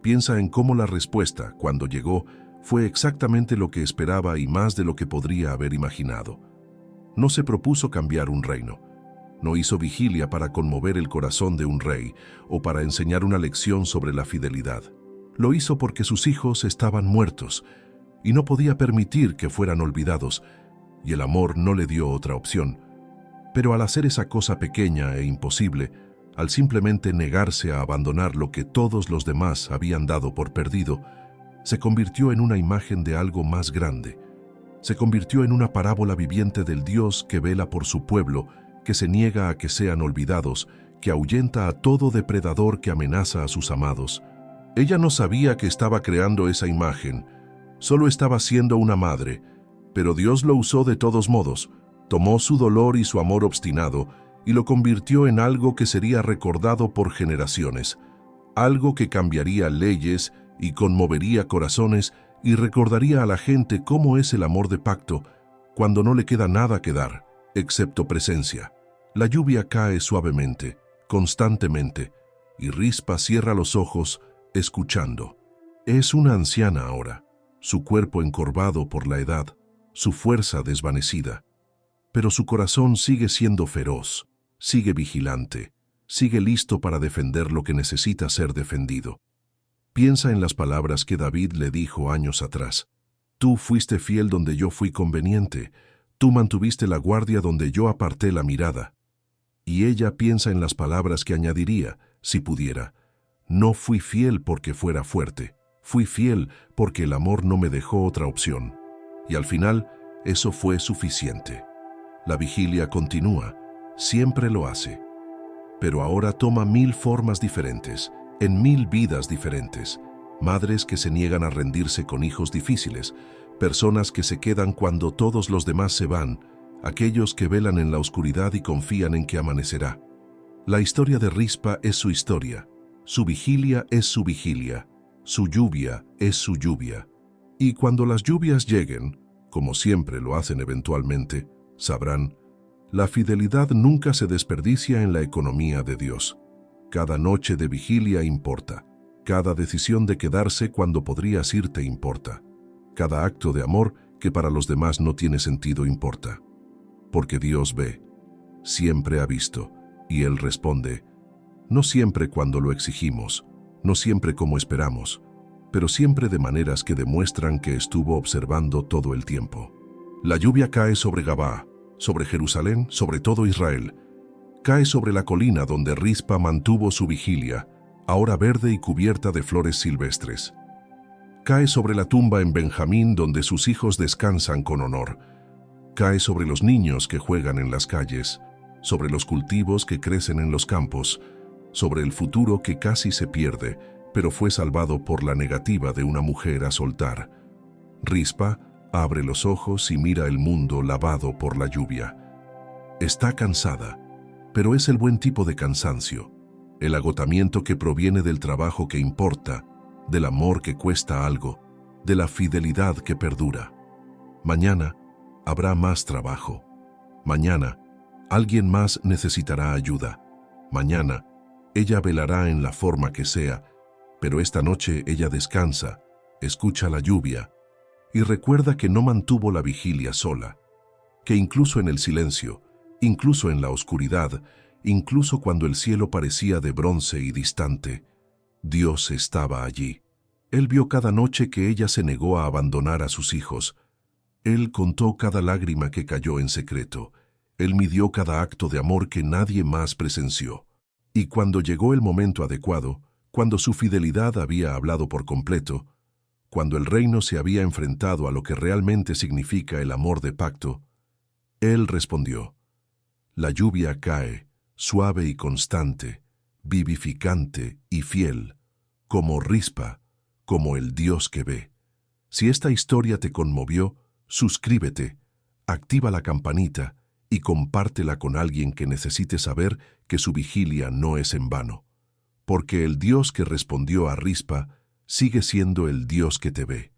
Piensa en cómo la respuesta, cuando llegó, fue exactamente lo que esperaba y más de lo que podría haber imaginado. No se propuso cambiar un reino. No hizo vigilia para conmover el corazón de un rey o para enseñar una lección sobre la fidelidad. Lo hizo porque sus hijos estaban muertos y no podía permitir que fueran olvidados, y el amor no le dio otra opción. Pero al hacer esa cosa pequeña e imposible, al simplemente negarse a abandonar lo que todos los demás habían dado por perdido, se convirtió en una imagen de algo más grande. Se convirtió en una parábola viviente del Dios que vela por su pueblo, que se niega a que sean olvidados, que ahuyenta a todo depredador que amenaza a sus amados. Ella no sabía que estaba creando esa imagen, solo estaba siendo una madre, pero Dios lo usó de todos modos. Tomó su dolor y su amor obstinado y lo convirtió en algo que sería recordado por generaciones, algo que cambiaría leyes y conmovería corazones y recordaría a la gente cómo es el amor de pacto cuando no le queda nada que dar, excepto presencia. La lluvia cae suavemente, constantemente, y Rispa cierra los ojos, escuchando. Es una anciana ahora, su cuerpo encorvado por la edad, su fuerza desvanecida. Pero su corazón sigue siendo feroz, sigue vigilante, sigue listo para defender lo que necesita ser defendido. Piensa en las palabras que David le dijo años atrás. Tú fuiste fiel donde yo fui conveniente, tú mantuviste la guardia donde yo aparté la mirada. Y ella piensa en las palabras que añadiría, si pudiera. No fui fiel porque fuera fuerte, fui fiel porque el amor no me dejó otra opción. Y al final, eso fue suficiente. La vigilia continúa, siempre lo hace. Pero ahora toma 1000 formas diferentes, en 1000 vidas diferentes, madres que se niegan a rendirse con hijos difíciles, personas que se quedan cuando todos los demás se van, aquellos que velan en la oscuridad y confían en que amanecerá. La historia de Rispa es su historia, su vigilia es su vigilia, su lluvia es su lluvia. Y cuando las lluvias lleguen, como siempre lo hacen eventualmente, sabrán, la fidelidad nunca se desperdicia en la economía de Dios. Cada noche de vigilia importa, cada decisión de quedarse cuando podrías irte importa, cada acto de amor que para los demás no tiene sentido importa. Porque Dios ve, siempre ha visto, y Él responde, no siempre cuando lo exigimos, no siempre como esperamos, pero siempre de maneras que demuestran que estuvo observando todo el tiempo. La lluvia cae sobre Gabá, sobre Jerusalén, sobre todo Israel. Cae sobre la colina donde Rispa mantuvo su vigilia, ahora verde y cubierta de flores silvestres. Cae sobre la tumba en Benjamín donde sus hijos descansan con honor. Cae sobre los niños que juegan en las calles, sobre los cultivos que crecen en los campos, sobre el futuro que casi se pierde, pero fue salvado por la negativa de una mujer a soltar. Rispa abre los ojos y mira el mundo lavado por la lluvia. Está cansada, pero es el buen tipo de cansancio, el agotamiento que proviene del trabajo que importa, del amor que cuesta algo, de la fidelidad que perdura. Mañana habrá más trabajo. Mañana alguien más necesitará ayuda. Mañana ella velará en la forma que sea, pero esta noche ella descansa, escucha la lluvia y recuerda que no mantuvo la vigilia sola, que incluso en el silencio, incluso en la oscuridad, incluso cuando el cielo parecía de bronce y distante, Dios estaba allí. Él vio cada noche que ella se negó a abandonar a sus hijos. Él contó cada lágrima que cayó en secreto. Él midió cada acto de amor que nadie más presenció. Y cuando llegó el momento adecuado, cuando su fidelidad había hablado por completo, cuando el reino se había enfrentado a lo que realmente significa el amor de pacto, Él respondió, la lluvia cae, suave y constante, vivificante y fiel, como Rispa, como el Dios que ve. Si esta historia te conmovió, suscríbete, activa la campanita y compártela con alguien que necesite saber que su vigilia no es en vano. Porque el Dios que respondió a Rispa sigue siendo el Dios que te ve.